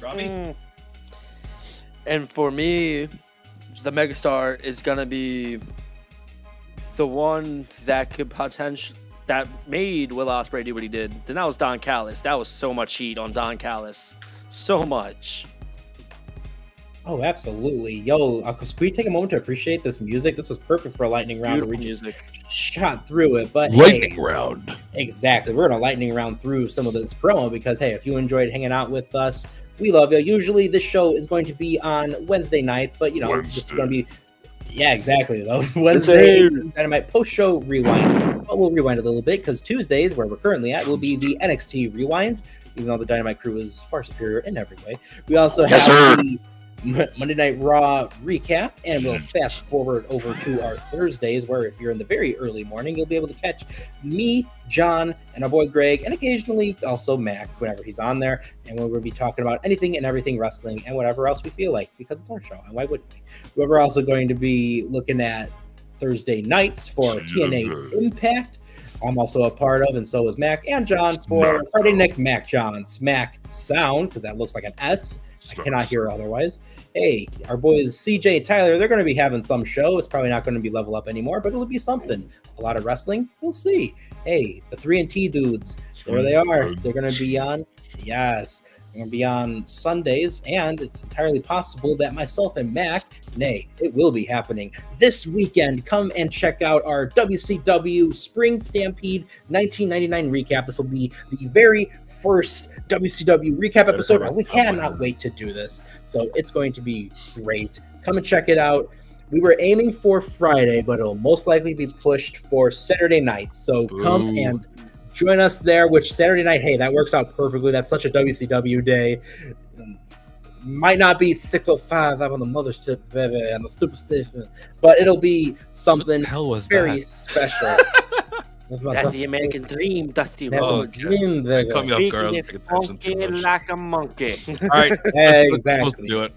Robbie? And for me, the Megastar is going to be the one that could potentially... that made Will Ospreay do what he did. Then that was Don Callis. That was so much heat on Don Callis. So much. Oh, absolutely. Yo, could we take a moment to appreciate this music? This was perfect for a lightning round. Beautiful We just music. shot through it. But Lightning round. Exactly. We're going to lightning round through some of this promo because, hey, if you enjoyed hanging out with us, we love you. Usually this show is going to be on Wednesday nights, but, you know, this is going to be... Yeah, exactly, though. Wednesday, Dynamite post-show rewind. But we'll rewind a little bit because Tuesdays, where we're currently at, will be the NXT rewind, even though the Dynamite crew is far superior in every way. We also have the Monday Night Raw recap, and we'll fast forward over to our Thursdays, where if you're in the very early morning, you'll be able to catch me, John, and our boy Greg, and occasionally also Mac, whenever he's on there, and we'll be talking about anything and everything wrestling and whatever else we feel like, because it's our show, and why wouldn't we? We're also going to be looking at Thursday nights for TNA Impact. I'm also a part of, and so is Mac and John, for Friday Night Mac John Smack Sound, because that looks like an S. I cannot hear otherwise. Hey, our boys CJ and Tyler, they're going to be having some show. It's probably not going to be Level Up anymore, but it'll be something. A lot of wrestling. We'll see. Hey, the 3&T dudes, there they are. They're going to be on. Yes. They're going to be on Sundays, and it's entirely possible that myself and Mac, it will be happening this weekend. Come and check out our WCW Spring Stampede 1999 recap. This will be the very first WCW recap episode. We cannot wait to do this. So it's going to be great. Come and check it out. We were aiming for Friday, but it'll most likely be pushed for Saturday night. So come and join us there, which Saturday night, hey, that works out perfectly. That's such a WCW day. Might not be 6:05 up on the mothership, baby, on the super station, but it'll be something very special. That's the American dream, Dusty Rhodes. Rhodes. Caught me off guard. I don't pay attention too much. Like a monkey. All right, that's supposed to do it.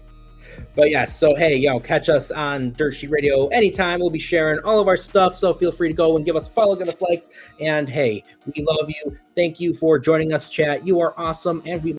But yeah, so hey, catch us on Dirt Sheet Radio anytime. We'll be sharing all of our stuff, so feel free to go and give us a follow, give us likes, and hey, we love you. Thank you for joining us, chat. You are awesome, and we